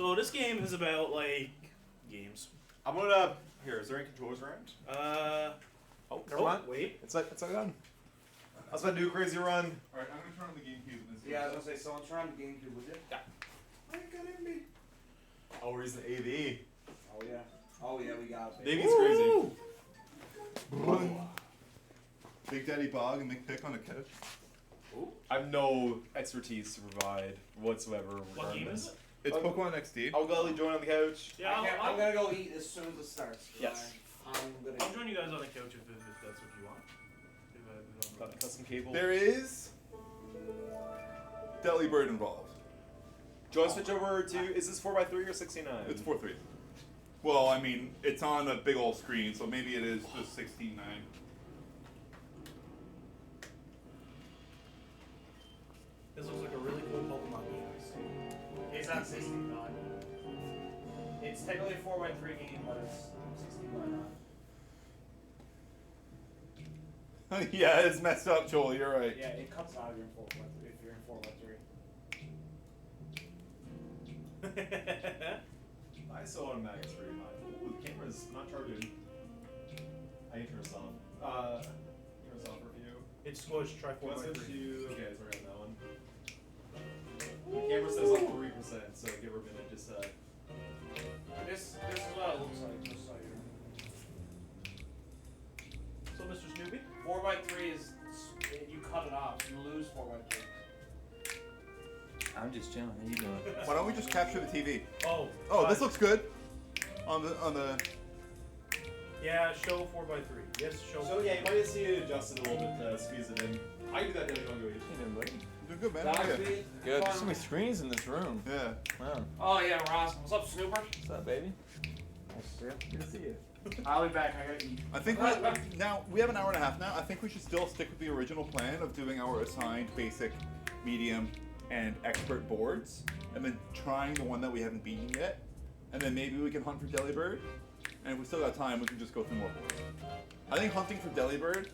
So this game is about like games. I'm gonna. Here, is there any controllers around? Oh, never mind. Wait. It's like done. I was about to do a crazy run. Alright, I'm gonna turn on the GameCube and see. Yeah, I was gonna say, someone turn on the GameCube, would you? Yeah. I ain't got me. Oh, we're using AV. Oh yeah. Oh yeah, we got it. David's crazy. Big Daddy Bog and McPick on a couch. I have no expertise to provide whatsoever. What game is it? It's Pokemon XD. I'll gladly join on the couch. Yeah, I'm gonna go eat as soon as it starts. Yes. I'm gonna. I'll join you guys on the couch if that's what you want. Got the custom cable. There is Delibird involved. Do you want to switch over to? Is this 4x3 or 69? It's 4-3. Well, I mean, it's on a big old screen, so maybe it is just 16:9. This looks like a really cool Pokemon game. It's not 69. It's technically a 4x3 game, but it's 69. Yeah, it's messed up, Joel. You're right. Yeah, it cuts out of your 4x3 if you're in 4x3. I saw automatic is very high. Ooh, the camera's not charging. I can turn this off. Turn this off for you. It's squished. Try Let's go 4x3. to. Okay, it's already on that one. The camera says like 3%, so give her a minute. Just This is what it looks like. Just so So, Mr. Snoopy? 4x3 is you cut it off, so you lose 4x3. I'm just chilling. How you doing? Why don't we just capture the TV? Oh. Oh, this looks good. On the. Yeah, show 4x3. Yes, show. so yeah, you might just see it adjusted a little bit, squeeze it in. I can do that. Don't go eat. How you doing, buddy? You're doing good, man. That How are would you? be Good. There's so fun. many screens in this room. Yeah. Wow. Oh yeah, Ross. What's up, Snooper? What's up, baby? Nice to see you. Good to see you. I'll be back. I gotta eat. I think now we have an hour and a half now. I think we should still stick with the original plan of doing our assigned basic, medium, and expert boards, and then trying the one that we haven't beaten yet, and then maybe we can hunt for Delibird. And if we still got time, we can just go through more boards. I think hunting for Delibird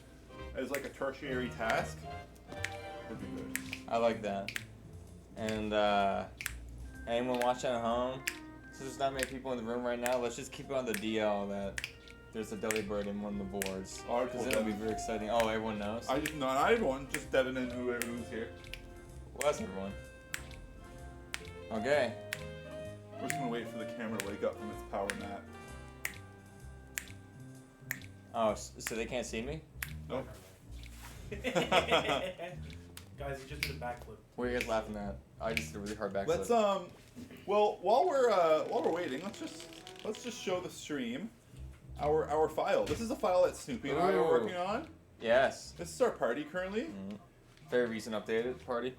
as like a tertiary task would be good. I like that. And anyone watching at home, so there's not many people in the room right now, let's just keep it on the DL that there's a Delibird in one of the boards. Alright, Because cool. it'll be very exciting. Oh, everyone knows? Not everyone, just Devin and who's here. Well, that's everyone. Okay. We're just gonna wait for the camera to wake up from its power nap. Oh, so they can't see me? Nope. Guys, he just did a backflip. What are you guys laughing at? I just did a really hard backflip. Let's well while we're waiting, let's just show the stream our file. This is a file that Snoopy and I are Ooh. working on. Yes. This is our party currently. Very recent updated party.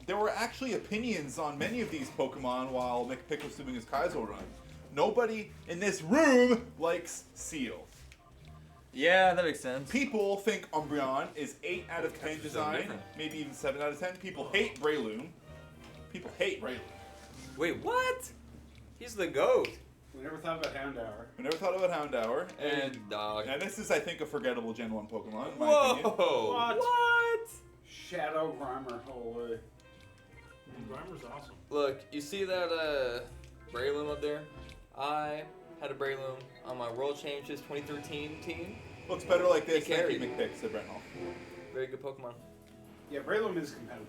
There were actually opinions on many of these Pokemon while McPick was doing his Kaizo run. Nobody in this room likes Seal. Yeah, that makes sense. People think Umbreon is 8 out of 10 so design, different. maybe even 7 out of 10. People hate Breloom. People hate Breloom. Wait, what? He's the GOAT. We never thought about Houndour. We never thought about Houndour. And dog. And this is, I think, a forgettable Gen 1 Pokemon, in my Whoa! opinion. What? Shadow Grimer. Holy. Grimer's awesome. Look, you see that Breloom up there? I had a Breloom on my World Championships 2013 team. Looks better like this. He Thank you, carried. McPick, said Brentnall. Very good Pokemon. Yeah, Breloom is competitive.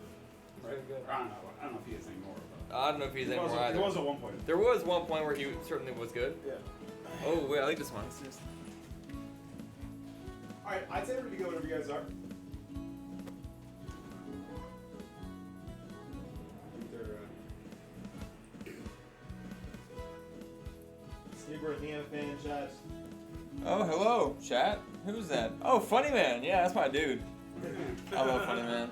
Very good. I don't know if he is anymore. I don't know if he's He anymore was, either. he was at one point. There was one point where he certainly was good. Yeah. Oh wait, I like this one. Alright, I'd say we're ready to go whenever you guys are. Sneaker and Nana fan chat. Oh, hello, chat. Who's that? Oh, Funny Man. Yeah, that's my dude. I love Funny Man.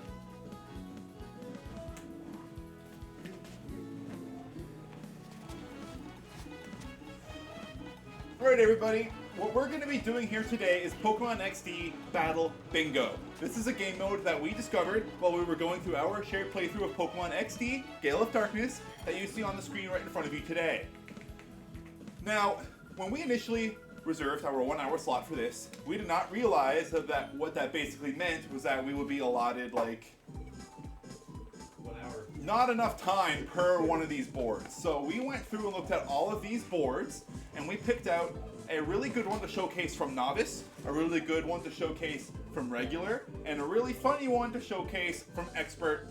Alright, everybody. What we're going to be doing here today is Pokemon XD Battle Bingo. This is a game mode that we discovered while we were going through our shared playthrough of Pokemon XD Gale of Darkness that you see on the screen right in front of you today. Now, when we initially reserved our 1 hour slot for this, we did not realize that what that basically meant was that we would be allotted like 1 hour. not enough time per one of these boards. So we went through and looked at all of these boards, and we picked out a really good one to showcase from Novice, a really good one to showcase from Regular, and a really funny one to showcase from Expert,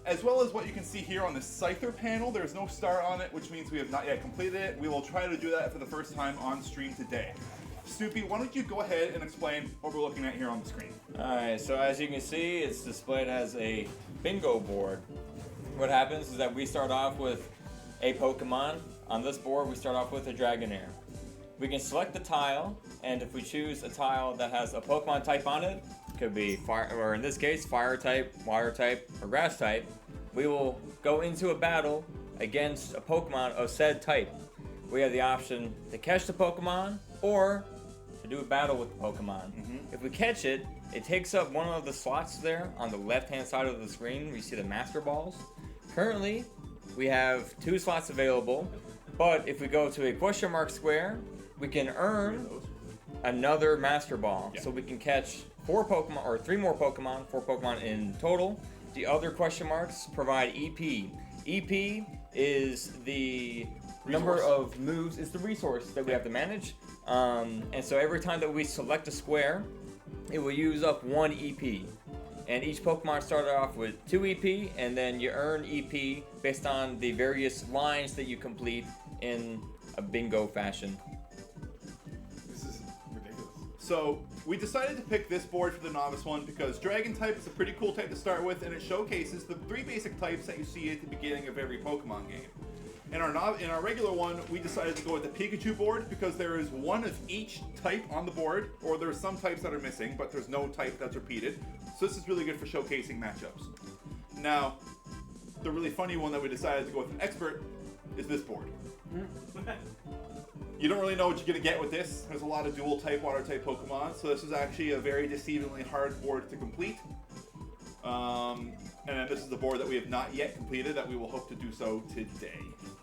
as well as what you can see here on this Scyther panel. There's no star on it, which means we have not yet completed it. We will try to do that for the first time on stream today. Snoopy, why don't you go ahead and explain what we're looking at here on the screen? Alright, so as you can see, it's displayed as a bingo board. What happens is that we start off with a Pokemon. On this board, we start off with a Dragonair. We can select the tile, and if we choose a tile that has a Pokemon type on it, could be fire, or in this case, fire type, water type, or grass type, we will go into a battle against a Pokemon of said type. We have the option to catch the Pokemon, or to do a battle with the Pokemon. If we catch it, it takes up one of the slots there on the left-hand side of the screen where you see the Master Balls. Currently, we have 2 slots available, but if we go to a question mark square, we can earn another Master Ball. So we can catch 4 Pokemon, or 3 more Pokemon, 4 Pokemon in total. The other question marks provide EP. EP is the number of moves, is the resource that we have to manage. And so every time that we select a square, it will use up 1 EP. And each Pokemon started off with 2 EP, and then you earn EP based on the various lines that you complete in a bingo fashion. This is ridiculous. So we decided to pick this board for the Novice one because Dragon type is a pretty cool type to start with, and it showcases the 3 basic types that you see at the beginning of every Pokemon game. In our regular one, we decided to go with the Pikachu board because there is 1 of each type on the board, or there are some types that are missing, but there's no type that's repeated. So this is really good for showcasing matchups. Now, the really funny one that we decided to go with an Expert is this board. You don't really know what you're going to get with this. There's a lot of dual type, water type Pokemon, so this is actually a very deceivingly hard board to complete. And then this is the board that we have not yet completed that we will hope to do so today.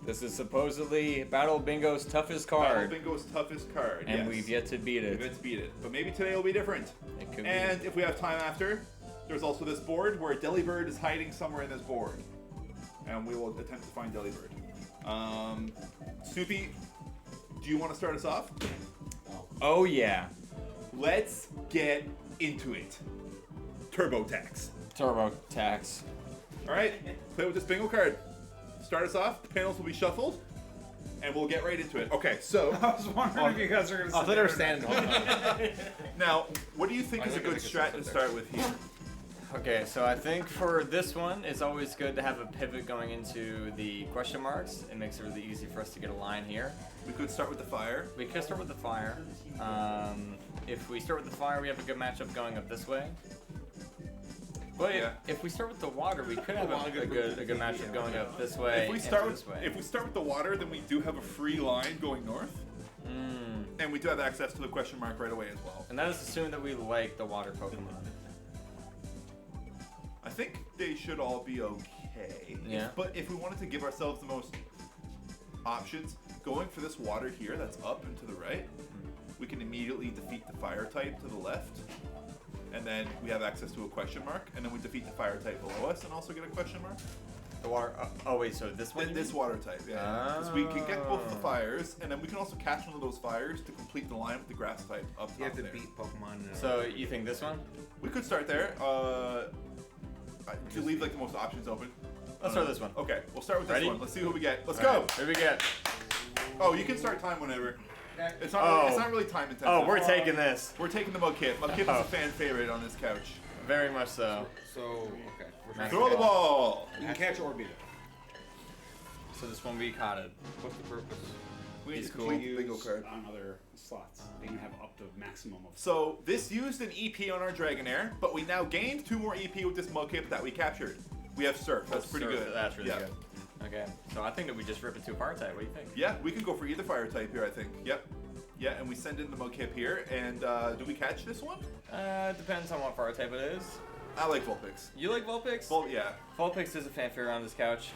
This is supposedly Battle Bingo's toughest card. Battle Bingo's toughest card, And yes. we've yet to beat it. We've yet to beat it. But maybe today will be different. It could And if we have time after, there's also this board where Delibird is hiding somewhere in this board. And we will attempt to find Delibird. Snoopy, do you want to start us off? Oh yeah. Let's get into it. Turbo Tax. Turbo Tax. Alright, play with this bingo card. Start us off, the panels will be shuffled, and we'll get right into it. Okay, so... I was wondering if you guys are going to I thought they were standing on now, what do you think is a good strat to start with here? Okay, so I think for this one, it's always good to have a pivot going into the question marks. It makes it really easy for us to get a line here. We could start with the fire. We could start with the fire. If we start with the fire, we have a good matchup going up this way. But if we start with the water, we could have a good matchup going up this way. If we start with the water, then we do have a free line going north. And we do have access to the question mark right away as well. And that is assuming that we like the water Pokemon. I think they should all be okay. Yeah. But if we wanted to give ourselves the most options, going for this water here that's up and to the right, we can immediately defeat the fire type to the left. And then we have access to a question mark, and then we defeat the fire type below us and also get a question mark. The water. Oh wait, so this one? This water type, yeah. Because we can get both the fires, and then we can also catch one of those fires to complete the line with the grass type up top. You have to there. beat Pokemon. So you think this one? We could start there. To leave like the most options open. Let's start this one. Okay, we'll start with this Ready? one. Let's see who we get. Let's All go. right, here we get. Oh, you can start time whenever. It's not. Oh. It's not really time intensive. Oh, we're taking this. We're taking the Mudkip. Mudkip is a fan favorite on this couch. Very much so. So, okay. We're trying Throw the ball. You can catch or beat it. So this one we caught it. What's the purpose? We He's need to cool. complete the bingo card. On other slots, they can have up to maximum of. So this used an EP on our Dragonair, but we now gained 2 more EP with this Mudkip that we captured. We have Surf. That's pretty Surf, good. That's really Yeah. good. Okay, so I think that we just rip it to a fire type. What do you think? Yeah, we can go for either fire type here, I think. Yep. Yeah, and we send in the Mudkip here, and do we catch this one? Depends on what fire type it is. I like Vulpix. You like Vulpix? Yeah. Vulpix is a fan favorite on this couch.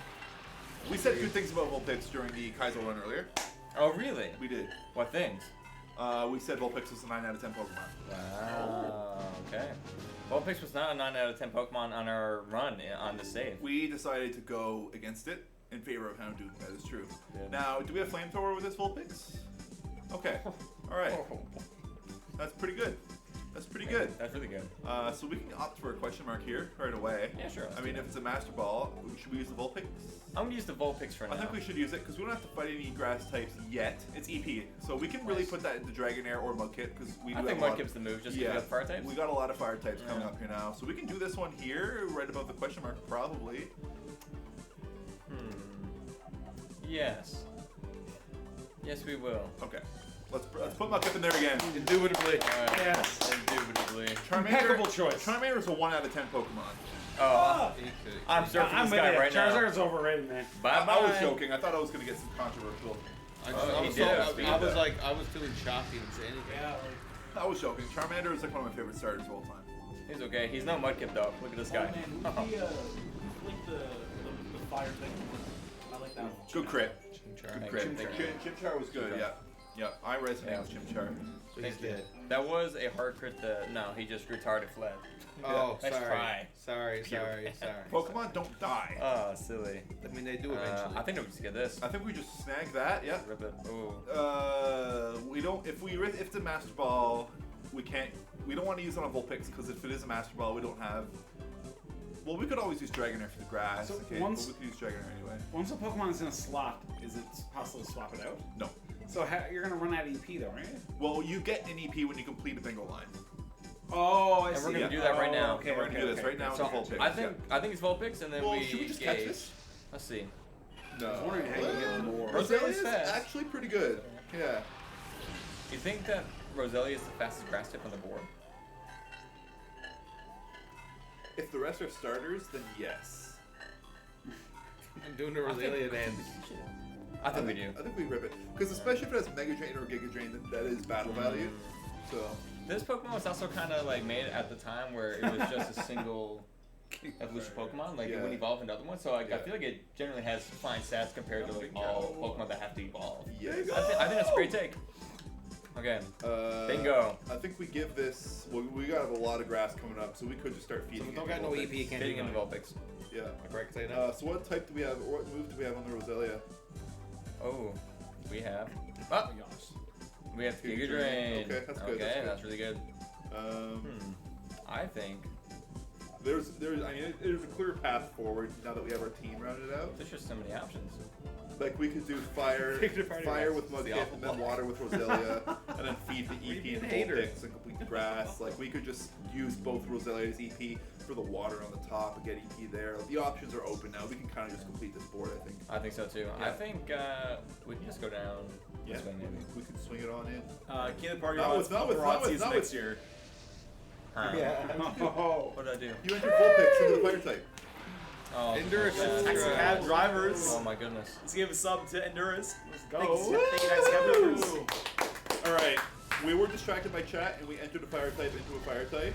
We said good things about Vulpix during the Kaiser run earlier. Oh, really? We did. What things? We said Vulpix was a 9 out of 10 Pokemon. Wow. Okay. Vulpix was not a 9 out of 10 Pokemon on our run on the save. We decided to go against it in favor of Houndoom. That is true. Yeah. Now, do we have Flamethrower with this Vulpix? Okay. All right. That's pretty good. That's pretty good. That's really good. So we can opt for a question mark here right away. Yeah, sure. I mean, if it's a Master Ball, should we use the Vulpix? I'm gonna use the Vulpix for now. I think we should use it because we don't have to fight any grass types yet. It's EP, so we can really put that into Dragonair or Mudkip because we do I think have a lot Mudkip's the move, just because yeah, we got fire types. we got a lot of fire types coming Yeah. up here now, so we can do this one here, right above the question mark, probably. Yes. Yes, we will. Okay, let's put Mudkip in there again. Indubitably. Yes. Indubitably. Impeccable choice. Charmander is a 1 out of 10 Pokemon. Oh, He could- I'm surfing I'm this with guy you. right now. Charizard's overrated, man. Bye bye. I was joking. I thought I was gonna get some controversial. I he was did so- have speed, I was though. like, I was feeling shocked he didn't say anything. Yeah, like, I was joking. Charmander is like one of my favorite starters of all time. He's okay. He's no Mudkip though. Look at this guy. oh man, we flick the fire thing. I like that one. Good crit. Chimchar. Good crit. Chimchar. Chimchar was good. Chimchar. Yeah. Yeah. I resonate with Chimchar. So he's dead. That was a hard crit. No, he just retarded fled. Oh, Nice sorry. try. Sorry. Pokemon don't die. Oh, silly. I mean, they do eventually. I think we just get this. I think we just snag that. Yeah. Rip it. Ooh. We don't. If it's a Master Ball, we can't. We don't want to use it on Vulpix because if it is a Master Ball, we don't have. Well, we could always use Dragonair for the grass. So Okay, once- but we could use Dragonair anyway. Once a Pokemon is in a slot, is it possible to swap it out? No. So you're gonna run out of EP though, right? Well, you get an EP when you complete a bingo line. Oh, I And see. we're gonna do that right now. Okay, We're gonna do this right now So with Vulpix. I think it's Vulpix, and then Well, we should we just gauge. catch this? Let's see. No. I was wondering how you get more. Roselia's Roselia's fast. actually pretty good. Yeah. You think that Roselia is the fastest grass type on the board? If the rest are starters, then yes. I'm doing the Roselia dance. I think we do. I think we rip it because especially if it has Mega Drain or Giga Drain, that is battle value. So This Pokemon was also kind of like made at the time where it was just a single evolution Pokemon. Like it Yeah. wouldn't evolve into other ones. So like I Yeah. feel like it generally has fine stats compared to like all Pokemon that have to evolve. yes. I think that's a great take. Okay. Bingo. I think we give this. Well, we got a lot of grass coming up, so we could just start So feeding. we don't it got no Vulpix. EP, can't Fitting do into nothing. Vulpix. Yeah. Am I correct saying that? So what type do we have? Or what move do we have on the Roselia? Oh, we have. Oh my gosh. We have Giga Giga Drain. Drain. Okay, that's good, Okay, that's good. that's really good. I think There's I mean there's a clear path forward now that we have our team rounded out. there's just so many options. Like we could do fire with Mudkip and then water with Roselia and then feed the EP and Vulpix and complete the grass. Like we could just use both Roselia's EP for the water on the top and get EP there. The options are open now. We can kind of just complete this board, I think. I think so too. Yeah. I think we can just go down this way maybe. We can swing it on in. Kid party Not with- not with- not with- not with- next year. Huh. Oh. What did I do? You entered Vulpix into the fire type. Oh, Endurance my God. is Taxi cab drivers. Oh my goodness. Let's give a sub to Endurance. Let's go. Thank you, taxi cab drivers. All right. We were distracted by chat and we entered a fire type into a fire type.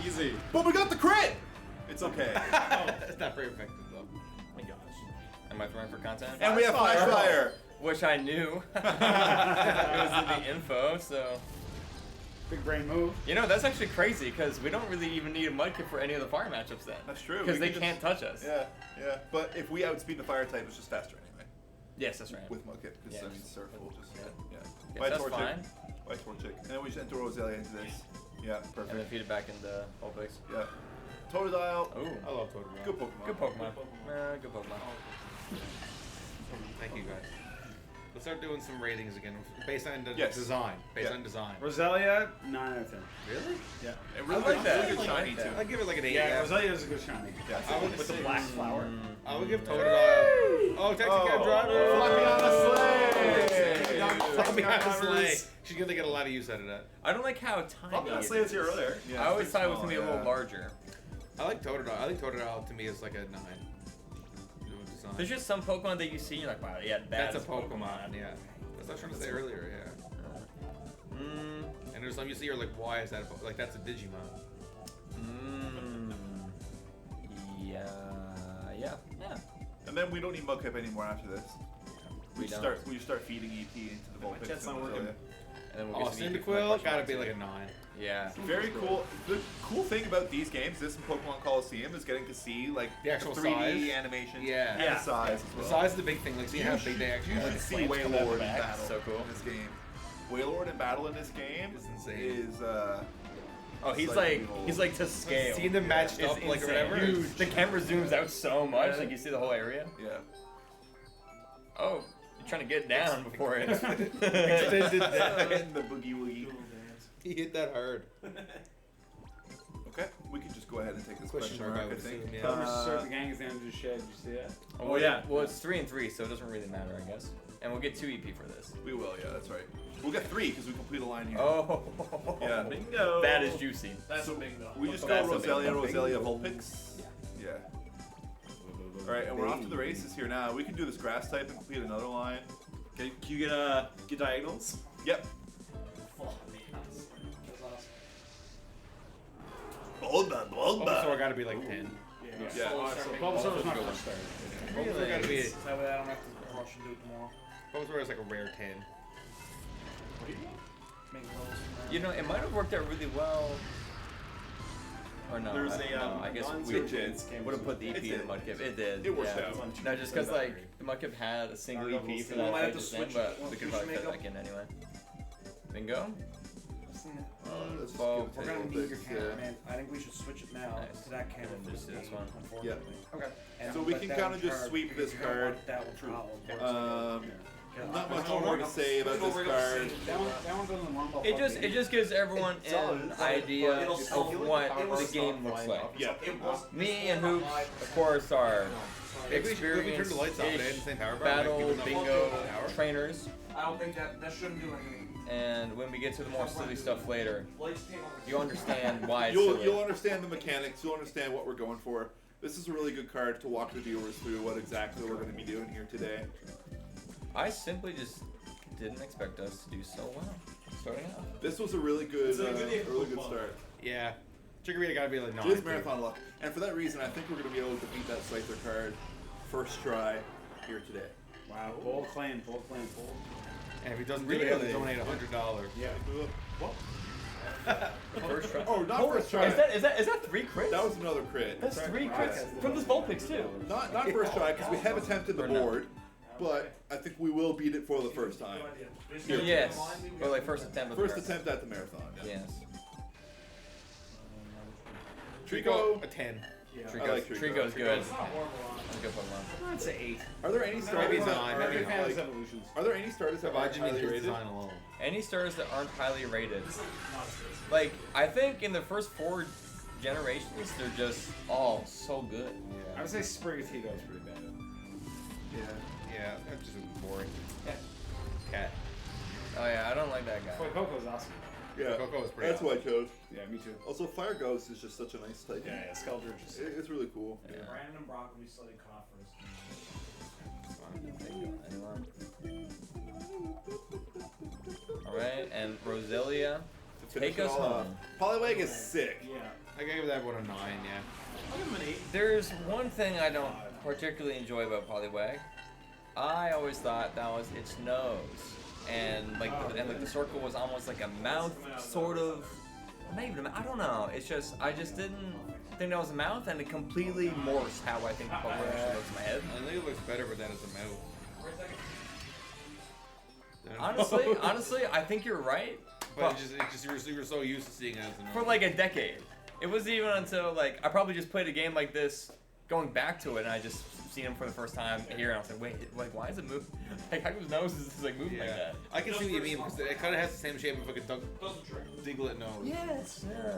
Easy. But we got the crit! It's okay. It's not very effective though. My gosh. Am I throwing for content? And we have Flash Fire! Which I knew. It was in the info, so. Big brain move. You know, that's actually crazy because we don't really even need a Mudkip for any of the fire matchups then. That's true. Because We they can can't touch us. Yeah, yeah. But if we outspeed the fire type, it's just faster anyway. Yes, that's right. With Mudkip, because Yeah. I mean, Surf will just, yeah. Yes, White that's Torchic. fine. White Torchic. And then we just enter Roselia into this. Yeah, And then perfect. feed it back into Vulpix. Yeah. Totodile. Ooh. I love Totodile. Good Pokemon. Good Pokemon. Good Pokemon. Thank you guys. Let's start doing some ratings again, based on the Yes. design. Based Yeah. on design. Roselia, 9 out of 10. Really? Yeah. And really I like good, that. really good I like shiny, that. too. I'd give it like an 8. Yeah, Roselia is a good shiny. Yeah. I would With the black flower. I would give Totodile. Oh, taxi cab driver. Floppy on a sleigh! Floppy on a sleigh. She's gonna get a lot of use out of that. I don't like how tiny Probably not it saying is. it's here earlier. Yeah, I always it's thought it was small, going to be a little yeah. larger. I like Totodile. I think Totodile to me is like a 9. Design. There's just some Pokemon that you see and you're like, wow, yeah, That's that's a Pokemon. Yeah. That's what I was trying to say earlier. Yeah. And there's some you see you're like, why is that? Like that's a Digimon. Yeah. And then we don't need Mudkip anymore after this. We just don't. start feeding EP into the Vulpix. chat's and not working. Roselia. And then we'll Oh, get some EP from Cyndaquil that gotta question be like a mark 9. Yeah. Very cool. The cool thing about these games, this and Pokemon Coliseum, is getting to see like The actual 3D size. animation Yeah. and Yeah. size. The as well. size is the big thing. Like, see how big they actually You are. should see flames coming out Wailord the in back. battle So cool. in this game. Wailord in battle in this game It's insane. is Oh, he's It's like like he's like to scale. Seeing them matched It's up like or insane. whatever. Huge. The camera zooms out so much, like you see the whole area. yeah. Oh, you're trying to get down before it. Extended that. And the boogie woogie. He hit that hard. Okay, we can just go ahead and take this Question question mark, I mark. I would think. assume, yeah. Tell them to start the gang is down to the shed. Did you see that? Oh yeah. Well, it's 3 and 3, so it doesn't really matter, I guess. And we'll get 2 EP for this. We will, yeah, that's right. We'll get 3 because we complete a line here. Oh. Yeah. Bingo. That is juicy. That's a bingo. We just That's go a Roselia, bingo. Roselia, Vulpix. Yeah. Alright, and we're off to the races here now. We can do this grass type and complete another line. Can you get diagonals? Yep. Bulbasaur got to be like 10. Yeah. So Bulbasaur's not first starter. Bulbasaur got to be. That way I don't have to rush and do it tomorrow. Bulbasaur is like a rare 10. Make levels from there. You know, it might have worked out really well. Or no, There's I, a, no, I guess we non-surgeons game would have put the EP It in did. Mudkip. It did. It worked yeah. out. No, just because like the Mudkip had a single EP for We that might have to just then, switch- but we we could should probably make fit up- back in anyway. Bingo. Let's just Bulb, give We're it gonna to need your Vulpix, camera, yeah. man. I think we should switch it now Nice. to that camera And for just this do this game, one. unfortunately. Okay. And So I'll we put can that kinda one just card sweep because this you don't card. want that one problem. Not much more to say about this card. That one goes in the normal. It just gives everyone an idea it'll of still- what it will the still game looks like. Yeah. Me and Hoops, of course, are Maybe we turn the lights off and add the same power bar, battle make people know bingo what power. trainers, I don't think that shouldn't do anything. and when we get to the more silly stuff later, Lights came on. you understand why it's You'll silly. understand the mechanics. You'll understand what we're going for. This is a really good card to walk the viewers through what exactly we're going to be doing here today. I simply just didn't expect us to do so well starting out. This was a really good, start. Yeah. Chikorita got to be like 9. It is marathon luck, and for that reason, I think we're going to be able to beat that Scyther card first try here today. Wow, bold claim, bold claim, bold. And if he doesn't do it, he'll Really? donate $100. Yeah. First try. Oh, not first try. Is that 3 crits? That was another crit. That's 3 crits from this Vulpix too. Not first try because we have attempted the Or no. board, but I think we will beat it for the first time. Yes, or like first attempt. First attempt at the marathon. Yes. Trico. A 10. Trico's, I like Trico. Trico's good. It's not horrible. That's a good Pokemon. I'd say 8. Are there any starters? Maybe it's that nine, aren't, maybe Big fan of like- those evolutions. Are there any starters that aren't Imagine highly his rated? design alone. Any starters that aren't highly rated. Like, I think in the first 4 generations, they're just all so good. I would say Sprigatito is pretty bad. Yeah, that's just boring. Yeah. Cat. Oh yeah, I don't like that guy. Coco's awesome. Yeah, Coco is pretty that's what I chose. Yeah, me too. Also, Fire Ghost is just such a nice type. Yeah, Skeldridge is. It's really cool. Yeah. Brandon and Broccoli studied coffers. Alright, and Roselia, To finish take it us all off. home. Poliwag is sick. Yeah. I gave that one a 9, yeah. I'll give him an 8. There's one thing I don't particularly enjoy about Poliwag. I always thought that was its nose, and like the circle was almost like a mouth, sort of. Not even a mouth. I don't know. It's just I just didn't think that was a mouth, and it completely morphs how I think the Pokemon actually looks in my head. I think it looks better with that as a mouth. Honestly, I think you're right. But you were so used to seeing it as a mouth. For like a decade, it wasn't even until like I probably just played a game like this, going back to it, and I just seen him for the first time here, and I was like, wait, like why is it move? Like how come his nose is like moving like that? I can see what you mean because it kind of has the same shape of like a Doesn't trick. Diglett nose. Yes, yeah.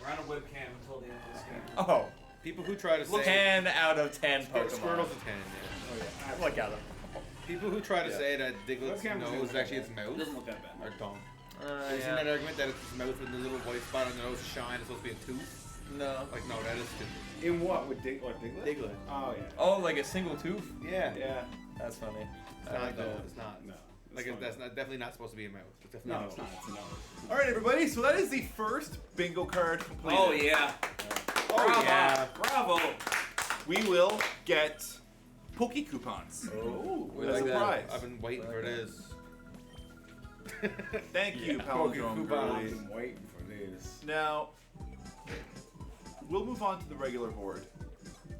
We're on a webcam until the end of this game. Oh, People who try to say 10 out of 10 Squirtle's Pokemon. a 10. Yeah. Look at him. People who try to say that Diglett's Webcam nose is actually its mouth It doesn't look that bad. are dumb. Yeah. Isn't that argument that it's its mouth with the little white spot on the nose shine is supposed to be a tooth? No. Like, no, that is stupid. In what? With Diglett? Diglett. Oh, yeah. Oh, like a single tooth? Yeah. Yeah. That's funny. It's I not, like though. that. It's not. No. Like, that's not, definitely not supposed to be a mouth. It's definitely No, a it's nose. not. It's a nose. All right, everybody. So that is the first bingo card completed. Oh, yeah. Oh, yeah. Bravo. We will get Poke coupons. Oh, We As like a that. prize. I've been waiting for this. Thank you, Yeah. Palindrome Poke coupons. Girly. I'm waiting for Louise. Now, we'll move on to the regular board.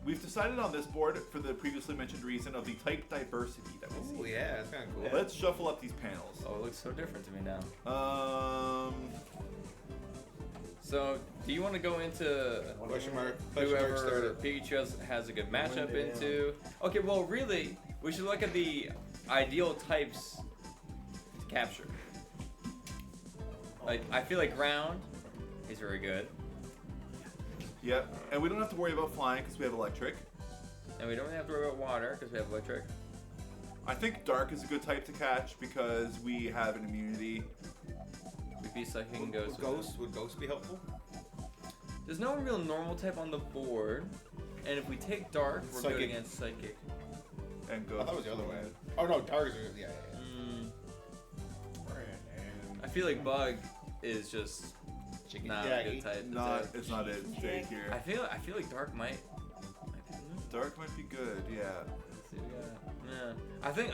We've decided on this board for the previously mentioned reason of the type diversity that we Oh see. yeah, that's kind of cool. Let's shuffle up these panels. Oh, it looks so different to me now. So, do you want to go into Question mark whoever started. Pikachu has a good matchup into? Okay, well, really, we should look at the ideal types to capture. Like, I feel like ground is very good, Yep, and we don't have to worry about flying because we have electric. and we don't have to worry about water because we have electric. I think dark is a good type to catch because we have an immunity. We beat Psychic and Ghost. Would Ghost be helpful? There's no real normal type on the board, and if we take dark, we're good Psychic. against Psychic. And I go. thought it was the other way. Oh no, Dark is yeah. I feel like Bug is just Chicken. not Yeah, a good type. to Not, take. it's not it. Jake here. I feel like Dark might be good. Dark might be good. Yeah. Let's see what we got. Yeah.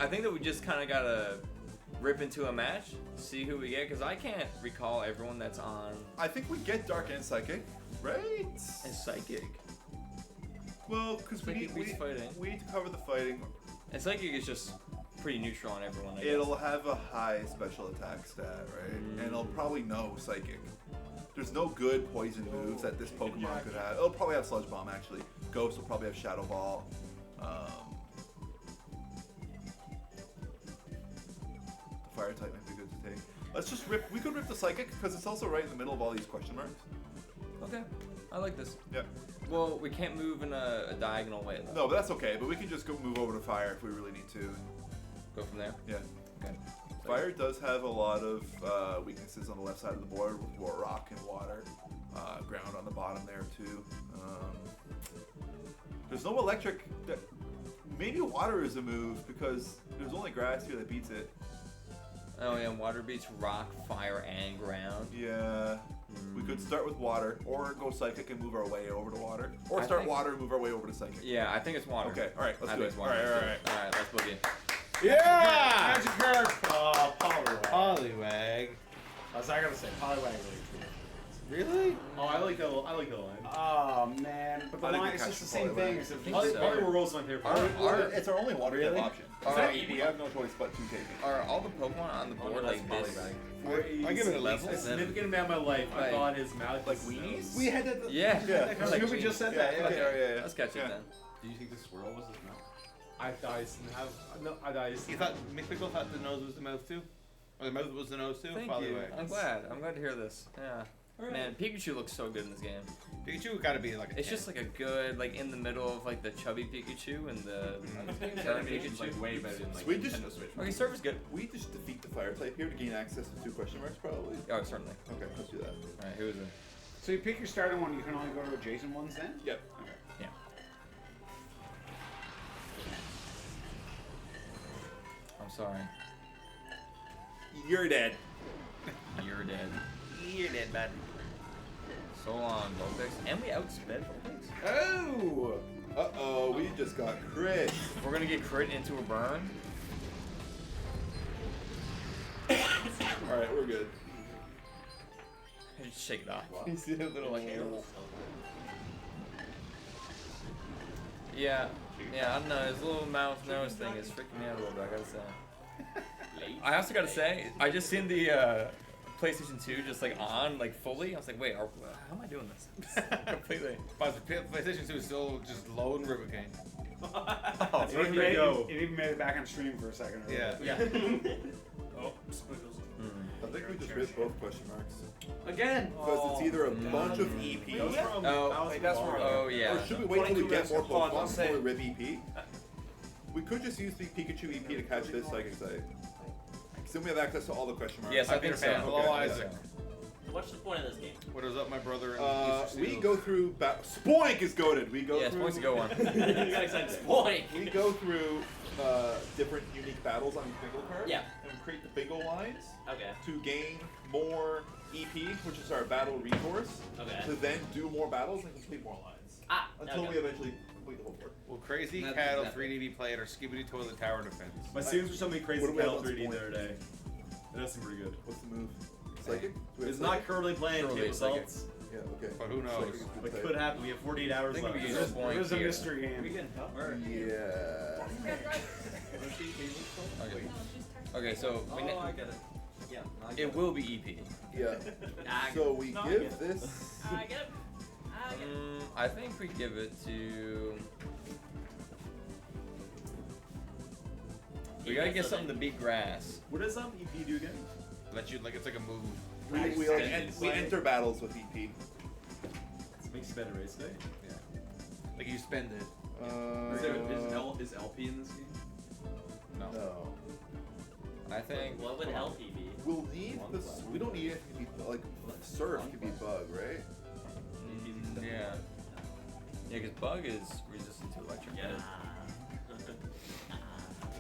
I think that we just kind of gotta rip into a match, see who we get, because I can't recall everyone that's on I think we get dark and psychic, right? and Psychic. Well, because we Psychic need beats fighting. we need to cover the fighting. And Psychic is just pretty neutral on everyone. I It'll guess. have a high special attack stat, right? And it'll probably know psychic. There's no good poison moves that this Pokemon could have. It'll probably have Sludge Bomb actually. Ghost will probably have Shadow Ball. The Fire type might be good to take. Let's just rip. We could rip the psychic because it's also right in the middle of all these question marks. Okay, I like this. Yep. Well, we can't move in a diagonal way though. No, but that's okay. But we can just go move over to fire if we really need to. Go from there. Yeah. Okay. Fire does have a lot of weaknesses on the left side of the board with rock and water. Ground on the bottom there too. There's no electric. Maybe water is a move because there's only grass here that beats it. Oh yeah, water beats rock, fire, and ground. Yeah. We could start with water or go psychic and move our way over to water. Or I start think- water and move our way over to psychic. Yeah, I think it's water. Okay, alright, let's I do think it. it's water. Alright. All right, let's boogie. Yeah! Magic card. Poliwag. Poliwag. That's what I gotta say. Poliwag really cool. Really? Oh, I like the line. Oh man, but the I think line we is catch just the the same Poliwag. thing. As I if think so. Poliwag's my favorite. It's our only water Really? type option. We have no choice but to take it. Are all the Pokemon on the board like this? I give it a level. A significant amount of my life, I Like- thought his mouth Like was weenies? We had that. Yeah. Yeah. Like Snoopy Gene. just said Yeah, that. yeah, yeah. Let's catch Yeah. it then. Do you think the swirl was his mouth? I thought I used to have. No, I thought I used to You thought Mythical thought the nose was the mouth too? Or the mouth was the nose too? Thank you. Poliwag. I'm glad to hear this. Yeah. Man, Pikachu looks so good in this game. Pikachu gotta be like a It's 10. just like a good, like in the middle of like the chubby Pikachu and the turn Animation's Pikachu. like way better than like We just- Nintendo Switch. Okay, server's good. We just defeat the fire type here to gain access to 2 question marks, probably. Oh, certainly. Okay, let's do that. All right, who is it? So you pick your starting one. You can only go to adjacent ones then. Yep. Okay. Yeah. I'm sorry. You're dead. You're dead. You're dead, bud. So long, Vulpix. And we outsped Vulpix. Oh! Uh-oh, we just got crit. We're gonna get crit into a burn. Alright, we're good. Just shake it off. You see that little hair? Yeah, I don't know. His little mouth nose thing is freaking me out a little bit, I gotta say. I also gotta say, I just seen the PlayStation 2 just like on, like fully. I was like, wait, how am I doing this? Completely. But the PlayStation 2 is still just low in Rivercane. Oh, It even, made, it even made it back on stream for a second. Yeah. Yeah. Oh, squiggles. I think we just ripped both question marks. Again. Because it's either a bunch of EPs. Oh, that's wrong. Oh yeah. Or should we wait till we get more 22 minutes. Pokemon before we rip EP? We could just use the Pikachu EP to catch this Psychic type. So we have access to all the question marks. Yes, I think so. fan. Hello, Okay, Isaac. What's the point of this game? What is up, my brother? We go through. Spoink is goaded. We go Yeah, through. Spoink's a good one. You got excited. Point. We go through different unique battles on these bingo cards. Yeah. And we create the bingo lines Okay. to gain more EP, which is our battle resource. Okay. To then do more battles and complete more lines. Ah. Until okay. we eventually complete the whole board. Will Crazy That's Cattle exactly. 3D play it or Skibidi Toilet Tower Defense? My students were showing me crazy What do we have Cattle on 3D the Spoink? other day. That's pretty good. What's the move? Psychic? We have It's not psychic? currently playing Surely table it's like salts. Yeah, okay. But who knows? Psychic is good What type. could happen? We have 48 hours I think left. we There's- point There's a here. mystery We game. getting help? Yeah. Okay. Okay, so we Oh, I get it. Yeah. I get it will be EP. Yeah. Ah, So we No, I give get it. this. I get it. I get it. I think we give it to. We gotta get something to beat grass. What does EP do again? Let you like it's like a move. We enter battles with EP. It makes you better, right? Today? Yeah. Like you spend it. Is LP in this game? No. No. I think. What would LP be? We'll need this. We don't need it to be like surf can be bug, right? Yeah. Yeah, because bug is resistant to electric. Yeah.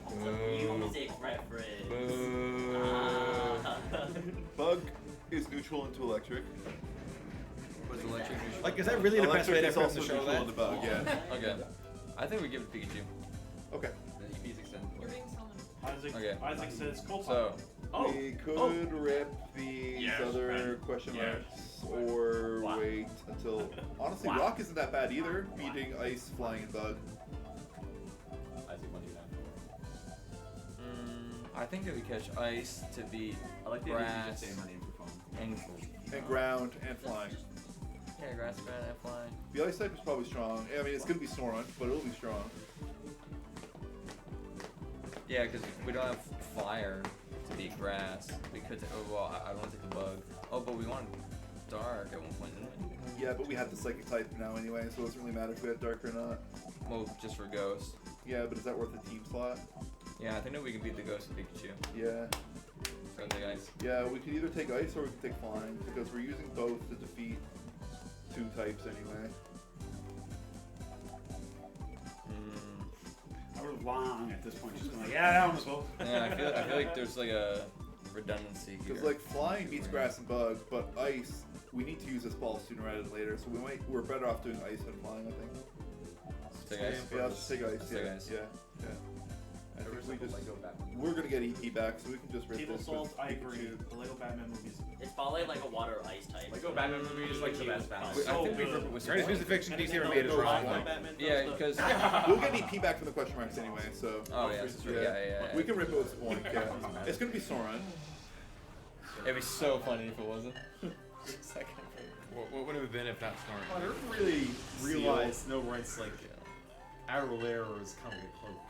Boo. Music reference. Boo. Ah. Bug is neutral into electric. What's electric? Like, is that really the best way to is put also the show neutral that? into bug. Yeah. Okay. I think we give it Pikachu. Okay. The EP's extended. You're being summoned. Isaac, Okay. Isaac says Copilot. So, We could rip these other question marks or Wow. wait until. Honestly, Wow. rock isn't that bad either. Beating ice, flying, and bug. I think 1, 2, 9. I think that we catch ice to beat I like the idea of you grass just saying my name for phone. and And ground and flying. yeah, grass, ground, and flying. The ice type is probably strong. I mean, it's gonna be Snorunt, but it'll be strong. Yeah, because we don't have fire to beat grass. We could. Oh well, I don't want to take the bug. Oh, but we want dark at one point, didn't we? Yeah, but we have the psychic type now anyway, so it doesn't really matter if we had dark or not. Well, just for ghost. Yeah, but is that worth a team slot? Yeah, I think that we can beat the ghost with Pikachu. Yeah. So the guys. Yeah, we could either take ice or we could take flying, because we're using both to defeat 2 types anyway. I would long at this point, just going like, yeah, that one was both. Yeah, I feel like there's like a redundancy here. Because like flying beats grass and bug, but ice, we need to use this ball sooner rather than later, so we're better off doing ice than flying, I think. So guys. Yeah, let's take ice. Let's Yeah, take ice. yeah. I think we just, Lego Batman. we're gonna get EP back, so we can just rip Table this Salt, with I agree. Pikachu. The Lego Batman movies. It's probably like a water ice type. Lego Batman movie is like the best Batman. I think we rip it with Greatest piece of fiction DC ever made is wrong. Yeah, because. We'll get EP back from the question marks anyway, so. Oh yeah, that's right. Yeah. We can rip it with point, yeah. It's gonna be Soren. It'd be so funny if it wasn't. What would it have been if not I Snorri? never really realized Snowbright's like Arrowlair is kind of like a cloak.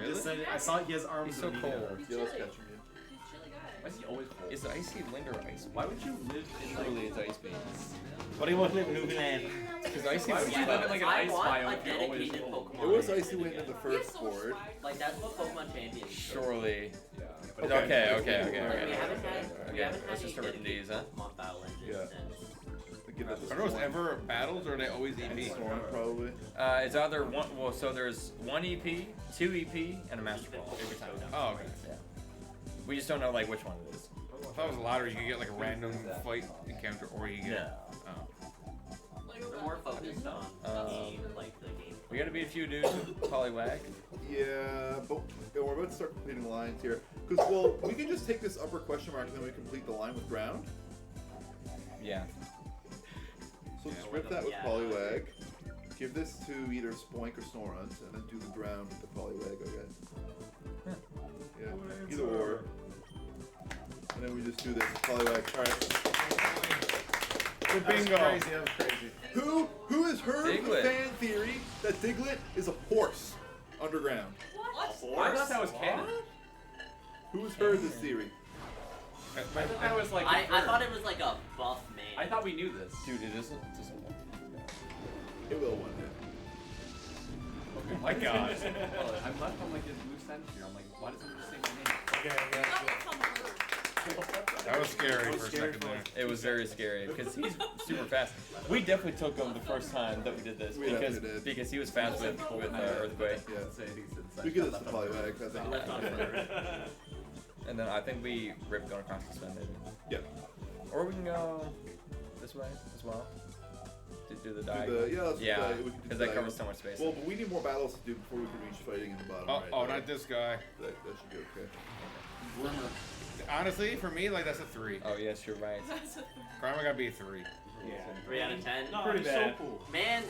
Yeah, Just said it- I saw he has arms. He's so underneath cold. it. Yeah, let's Chilly. catch him, yeah. He's a chilly guy. Why is he always cold? Is Icy Linder ice? Why would you live in like... Surely it's ice beams. What do you want to live in Newfoundland? Because Icy Why would you Linder. live in like an I ice want biome a if you're always dedicated cold? Pokemon. It was Icy Wind in the You have first so much board. swag. Like that's what Pokemon Champions. do. Surely. Yeah. Okay, Okay. okay. Like, we haven't had Okay, let's just start ripping these, huh? Pokemon Battle Engines Yeah. since. Give that to Are those Soren. ever battles or are they always EP? Soren, probably. It's either one. Well, so there's 1 EP, 2 EP, and a Master Ball every time. Oh, okay. Yeah. We just don't know like which one it is. I thought it was a lottery. You could get like a random fight encounter, or you get. Yeah. Oh. Lego They're more Batman. focused on like the game. We gotta beat a few dudes with Poliwag. Yeah, but we're about to start completing the lines here. Because, well, we can just take this upper question mark and then we complete the line with ground. Yeah. So let's rip that with Poliwag. Give this to either Spoink or Snorunt, and then do the ground with the Poliwag, I guess. Yeah, either or. And then we just do this with Poliwag. Alright. Good bingo. That was crazy. Who has heard the Diglett. fan theory that Diglett is a horse underground? I thought that was canon. Who has heard this theory? I thought that was like... I confirmed. thought it was like a buff man. I thought we knew this. Dude, it isn't. It doesn't work. It will one day. Oh my god. I'm left on like this loose end here. I'm like, why doesn't it say my name? That was scary for a second there. It was very scary because he's super fast. We definitely took him the first time that we did this We because definitely did. because he was fast with Earthquake. Yeah. Say anything since We give this to Poliwag, I think. Left on first. And then I think we ripped going across the spin maybe. Yeah. Or we can go this way as well. To do the Do diagonal. the, yeah, let's do Yeah, the, we can do because the that covers diagonal. so much space. Well, but we need more battles to do before we can reach fighting in the bottom Oh, right. oh, though. not this guy. That should be okay. Rumor. Honestly, for me, like that's a 3. Oh yes, you're right. Grimer gotta be a 3. Yeah. 3 out of 10. No, Pretty he's bad. so cool. Man,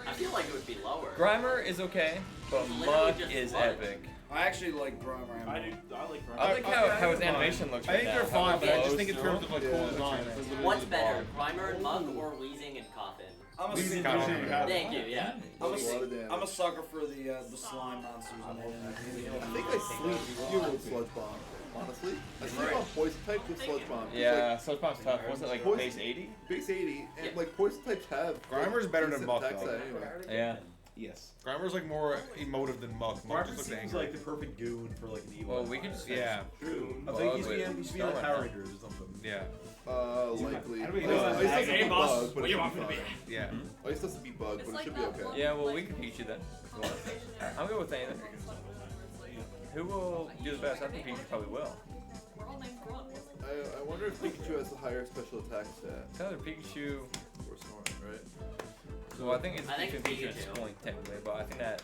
I feel like it would be lower. Grimer is okay, but It's literally Mug just is sludge. epic. I actually like Grimer. I like Grimer. I like how his animation looks. I think right they're now. fine, but I just How think in it terms of like cool Yeah. design, it's literally What's just better, ball. Grimer and Mug or Wheezing and Coffin? I'm a, Easy Kind of to hard. Thank you, yeah. I'm Does a lot of a, damage. I'm a sucker for the slime monsters. I think I sleep fewer with Sludge Bomb. Honestly, I sleep on Poison type with Sludge Bomb. 'Cause, Yeah, Sludge Bomb's tough. Was it like Poison- base 80? Like, base 80, and Yeah. like Poison types have. Grimer's better than decent Muck, attacks though. anyway. Yeah. Yes. Grimer's like more emotive than Muck. Muck Grimer just looks seems angry. like the perfect goon for like an evil. Well, we could just Yeah. True. I Bug think he's with being on Starman. Power Rangers or something. Yeah. Likely. How do we Ice know Ice that? doesn't Hey, beat boss, Bug, but what it do you should want be me to fine. Yeah. Ice doesn't beat Bug, but it should be okay. Yeah, well, we can Pikachu then. I'm good with anything. Who will do the best? I think Pikachu probably will. I wonder if Pikachu has a higher special attack stat. It's either Pikachu. Or Snorlax, right? So I think it's I think Pikachu and Pikachu at this Pikachu. point, technically, but I think that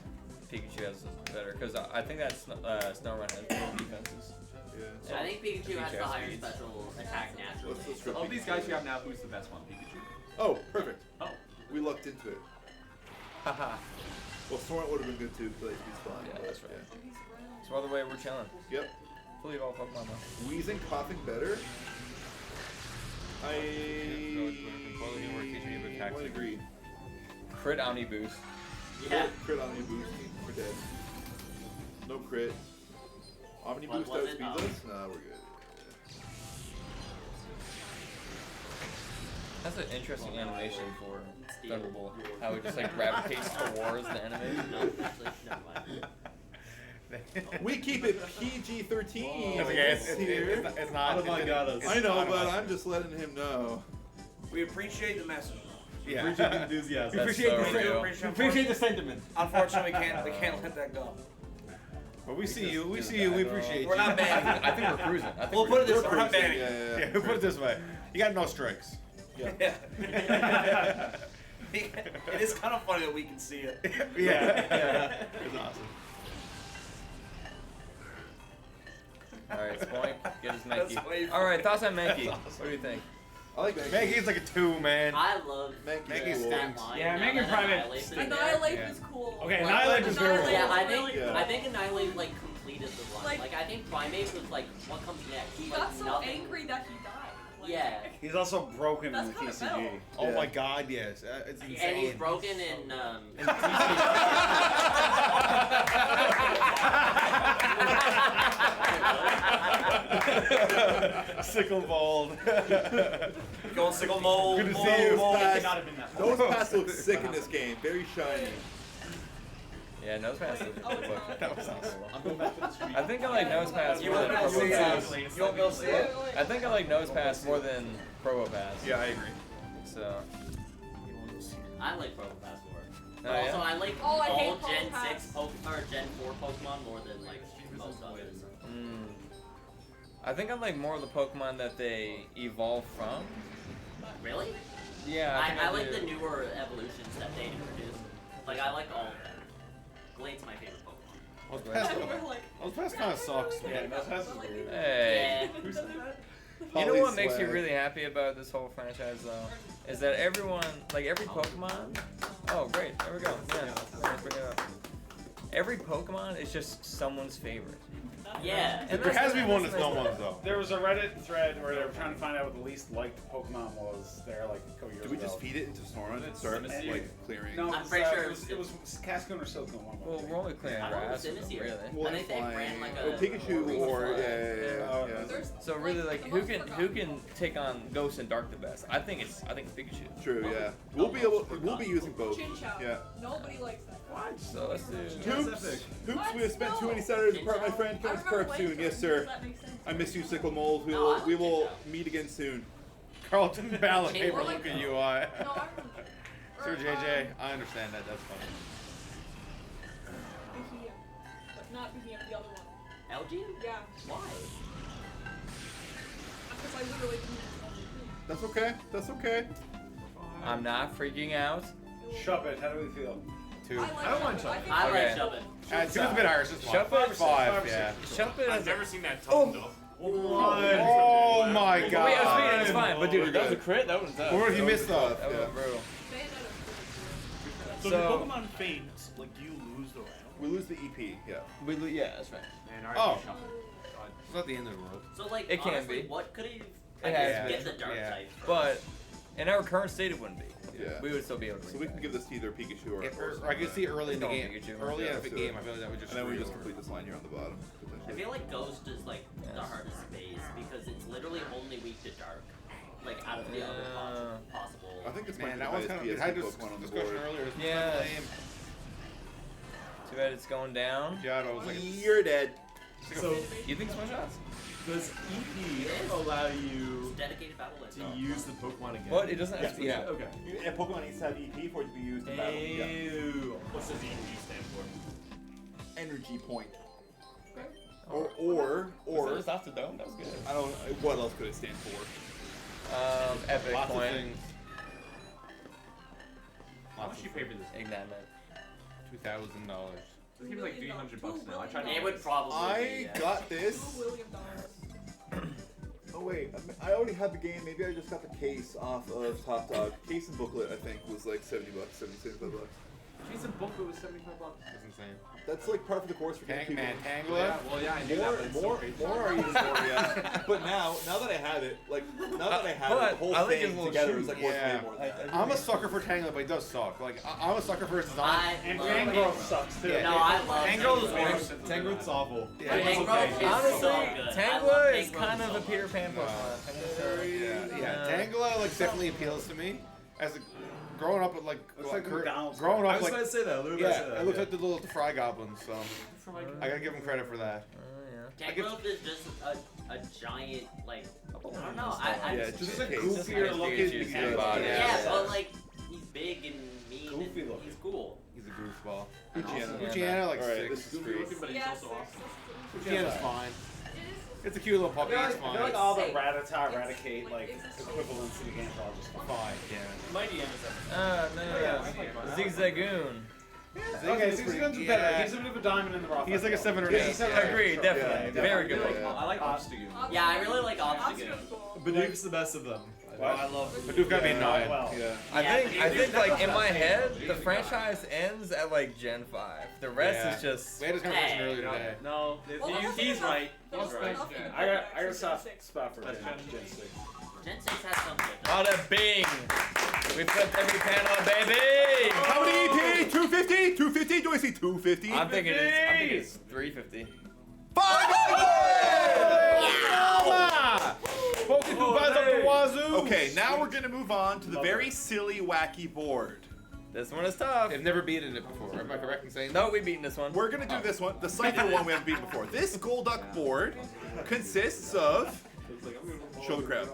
Pikachu has better because I think that Snowrun has more defenses. Yeah. I think Pikachu has the has higher speeds. special attack naturally. Let's rip Of these Pikachu. guys you have now, who's the best one? Pikachu? Oh, perfect. Oh. We lucked into it. Haha. Well, Snorlax would have been good too, because he's fine. Yeah, but, that's right. So either way, we're chilling. Yeah. Yep. Believe all Pokemon though. Wheezing, coughing better. I would agree. Crit Omni Boost. Yeah. Crit Omni Boost. We're dead. No crit. Omni What Boost was it? outspeeds us? Nah, we're good. That's an interesting animation for Thunderbolt. How it just like gravitates towards the enemy. No, actually, never mind. We keep it PG-13 It's okay. here. It's not. Oh my God, it's- I know, it's but not- I'm just letting him know. We appreciate the message. Yeah. Appreciate the enthusiasm. That's Appreciate so the real. appreciate the sentiment. Unfortunately, we can't let that go. But we see you. We see you. We appreciate We're you. not bad. I think we're cruising. I think We'll put it this way: we're not Yeah, banning. yeah, Yeah. Put it this way. You got no strikes. Yeah. It is kind of funny that we can see it. Yeah. It's awesome. Alright, Spoink, get his That's way Mankey. Alright, thoughts on Mankey. That's awesome. What do you think? I like Mankey. Mankey's like a 2, man. I love Mankey's cool. that stinks. line. Yeah, now Making that Private Annihilate's stinks. in there. Annihilate Yeah. is cool. Okay, Like, Annihilate is very Annihilate Yeah, cool. I is think really Yeah. I think Annihilate like completed the run. Like- Like I think Primate was like what comes next. He Like, got so nothing. angry that he died. Like, Yeah. He's also broken That's in the kinda TCG. metal. Oh Yeah. my God, yes. It's insane. And he's broken in Sickle bald. Going sickle mold. Good to mold, see you. mold. Pass. Not have been that Nose Pass looks sick in this game. Very shiny. Yeah, Nose Pass is a good book. That was awesome. I'm going back to the street. I think I like Nose Pass You more want than to go see Probo it? Pass. You want to go see it? I think I like Nose Pass more than Probo Pass. Yeah, I agree. So, I like Probo Pass more. Oh, Also, yeah? I like Oh, I hate all Probo Gen Pass. 6 or Gen 4 Pokemon more than like most others. I think I like more of the Pokemon that they evolve from. Really? Yeah, think I like do. the newer evolutions that they introduced. Like I like all of them. Glade's my favorite Pokemon. Those pass, We're like, those pass kind of sucks. Yeah, Nose Pass is weird. Hey. Yeah. Who said that? You know what makes me Swag. really happy about this whole franchise, though, is that everyone, like every Pokemon. Oh, great! There we go. Yeah, let's bring it up. Every Pokemon is just someone's favorite. Yeah. And There has to be one that's that's no nice. one's though. There was a Reddit thread where they were trying to find out what the least liked Pokemon was there like a couple years Do we ago. just feed it into Snorunt and start like clearing? No, I'm it's, pretty sure it was Cascoon or Silcoon. One Well, we're only clearing I don't know grass, who's in this really. here. Well, I think they ran like oh, a Pikachu or Yeah. yeah. There's, So really, like, the who most can forgotten. take on Ghost and Dark the best? I think it's Pikachu. True, yeah. We'll be using both. Chinchou. Yeah. Nobody likes that. So let's do. Hoops, we have spent too many Saturdays apart, my friend. Come I to remember Park soon, Laser. yes sir. Does that make sense? I miss you, Sickle Mold. We No, I will like we will Chinchou. meet again soon. Carlton Ballot Hey, paper we're look like- at UI. No, I remember. Sir Or, JJ, I understand that. That's funny. Behemoth. But not Behemoth, the other one. Elgin? Yeah. Why? Because I literally didn't. That's okay. That's okay. I'm not freaking out. Shove it. How do we feel? 2. I like I don't mind Shuppet. Shuppet. think I Okay. like Shovin. 2's a bit higher. It's just Shuppet, 5. 5 or Yeah. Shuppet I've has never seen that Oh. tongue though. Oh my god. Wait, I was speeding, it's fine. But dude, that was a crit? That was tough. What if you missed though? That was brutal. So, So- if Pokemon faints, like, do you lose the round? We lose the EP. Yeah. Yeah, that's right. Man, Oh. alright, shuffle. It's not the end of the world. So like, It can honestly, be. what could he? It has get been. the dark Yeah. type. But in our current state, it wouldn't be. Yeah. We would still be able to. So we can give this to either Pikachu or. If, or I could see early in the Don't game. Pikachu. Early Yeah, in the let's do game, it. I feel like that would just. And then we screw just you over. complete this line here on the bottom. I potentially. feel like Ghost is like the Yes. hardest phase because it's literally only weak to dark, like out of the other possible. I think this Man, might be that the was highest kind of. We PSP had this Pokemon on the discussion board. earlier. It's Yeah. lame. Too bad it's going down. Giotto was like. You're dead. So You think one shots? does EP allow you Dedicated battle list. to use the Pokemon again? What? It doesn't have to. Yeah. Okay. And Pokemon needs to have EP for it to be used in battle. Yeah. Ew. What's the EV stand for? Energy point. Was Or it just off the dome? That was good. I don't. What else could it stand for? Epic Lots of point. things. How much you pay for this? Ignite. $2,000. This game's like $300 now. I tried to. It would probably. I be, yeah. got this. $2 million. Oh wait, I already had the game. Maybe I just got the case off of Top Dog. Case and booklet, I think, was like $70, $75. Jeez, a booklet was $75. That's insane. That's like par for the course for Tank people. Man, Yeah, Tangler. well, yeah, I knew that, but it's so crazy. More are even more, yeah. But now that I have it, like, now that I have it, the whole I like his thing little together shoe. is like worth Yeah. way more than that. I'm a sucker for Tangler, but he does suck. Like, I'm a sucker for his design. I love Tangrowth Tangrowth. sucks too. Yeah. No, I love Tangrowth Tangrowth. Tangrowth's awful. Yeah. Tangrowth is Honestly, so good. Tangler is I love kind Tangrowth of a so Peter much. Pan Pokemon. Yeah. Tangler like definitely appeals to me. As a growing up with like Looks like a McDonald's. growing I up was like about to say that. Literally yeah, about to say that. it looks like the little Fry Goblins. So I gotta give him credit for that. Tangrowth is just a giant, like, I don't know. I Yeah, just, just a a case. goofier looking Pikachu's Pikachu. body. yeah, but like, he's big and mean Goofy and looking. he's cool. He's a goofball. Luciano. Luciano like Alright, 6. this is Goofy looking, but he's Yeah, also awesome. Luciano's fine. It's a cute little puppy. It's I feel fine. like all the Safe. Rattata, It's- Raticate, like it's- equivalents to the games are all just fine. Fine. Yeah. Mighty M is everything. No. Zigzagoon. Okay, so he's better. Yeah. He's a bit of a diamond in the rough. He's like a 7 or Yeah, 8. he's a 7 or 8. Agreed, Sure. definitely. Yeah, Very good definitely. Pokemon. I like Obstagoon. Yeah, I really like Obstagoon. Obstagoon's cool. Badoof's the best of them. Well, I love Badoof's gotta be a 9. Well, Yeah. I Yeah, think like in my head, the franchise ends at like Gen 5. The rest is just. We had this conversation Hey. earlier today. No, Well, that's he's enough- right. that's He's right. enough in I got a Gen soft 6. spot for Gen 6. Gen 6 has some good. Bada bing! We flipped every panel, baby! How many EP? 250? 250? Do I see 250? I'm thinking it's 350. Pokemon buys up the wazoo. Okay, now we're gonna move on to the very silly, wacky board. This one is tough. They've never beaten it before. Am I correct in saying that? No, we beaten this one. We're gonna do this one, the slightly one we haven't beaten before. This Golduck board consists of. Show the crowd.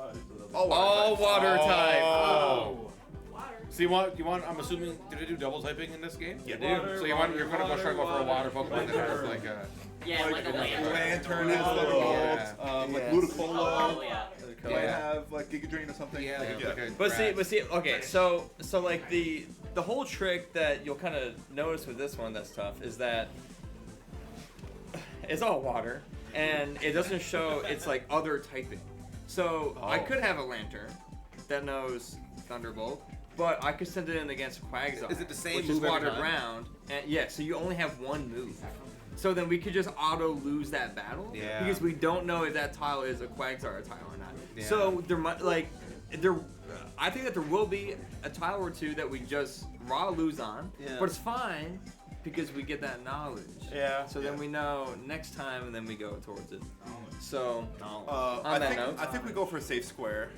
All water type. Oh. Water. So you want? I'm assuming. Did they do double typing in this game? Yeah, dude. So you're gonna go try to go for a water Pokemon that has like a. Yeah, like a lantern. Lantern has like Yeah. like Yes. Ludicolo. Oh yeah. Might have like Giga Drain or something. Yeah, like a But grass. see, okay, so like the whole trick that you'll kind of notice with this one that's tough is that it's all water and it doesn't show it's like other typing. So I could have a lantern that knows Thunderbolt, but I could send it in against Quagsire. Is it the same which move is every water time? ground? And yeah, so you only have one move. So then we could just auto lose that battle Yeah. because we don't know if that tile is a Quagsire tile or not. Yeah. So there might I think that there will be a tile or two that we just raw lose on, Yeah. but it's fine because we get that knowledge. Yeah. So then we know next time, and then we go towards it. So I on that note, think we go for a safe square.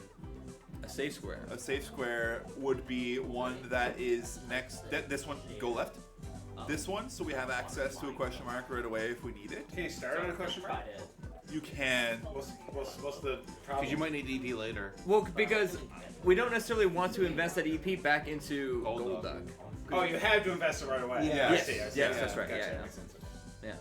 a safe square. A safe square would be one that is next. This one, go left. This one, so we have access to a question mark right away if we need it. Can you start on a question mark? Tried it. You can. What's the Because problem? you might need EP later. Well, because we don't necessarily want to invest that EP back into Golduck. Golduck. Oh, you have to invest it right away. Yeah. I see, I see. Yes, that's right. Gotcha, Yeah. makes sense. Yeah.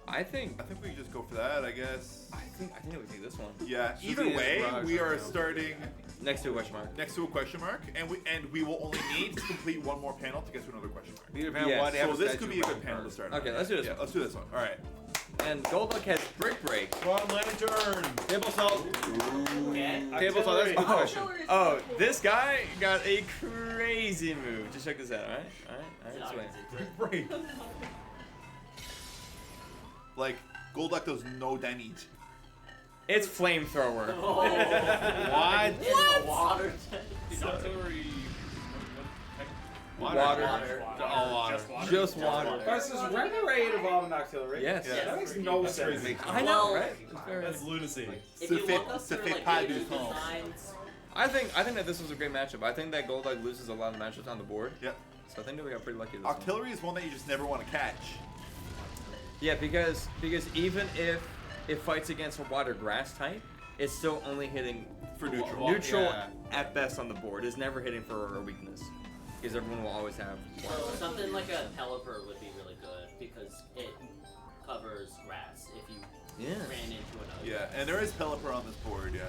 I think I think we can just go for that. I guess. I think we do this one Yeah. So Either the way, garage we are right now. starting next to a question mark. next to a question mark, and we will only need to complete one more panel to get to another question mark. Either panel Yeah, one, they have So a this statue could be a of good panel to Bart. start. Okay, on. let's do this Yeah, one. let's do this one. All right. And Golduck has Brick Break. Come on, Lantern. Table salt. Okay. Table salt. That's a good question. Artillery is Oh, so cool. this guy got a crazy move. Just check this out, alright? Alright, swing. Break. Like, Golduck does no damage. It's Flamethrower. Oh. What? In the water. Is artillery. Water. Water. All water. Just water. Versus Renerade evolve an Octillery. Yes. Yeah. That makes no sense. I know, right? It's very- That's lunacy. If you Ça fait- look up ça through fait like pas the du temps. designs, I think that this was a great matchup. I think that Golduck loses a lot of matchups on the board. Yep. So I think that we got pretty lucky this one. Artillery is one that you just never want to catch. Yeah, because even if it fights against a water grass type, it's still only hitting For neutral. neutral Yeah. at best on the board. It's never hitting for a weakness. Because everyone will always have water so type. something like a Pelipper would be really good because it covers grass if you Yeah. ran into another. Yeah, and there is Pelipper on this board, yeah.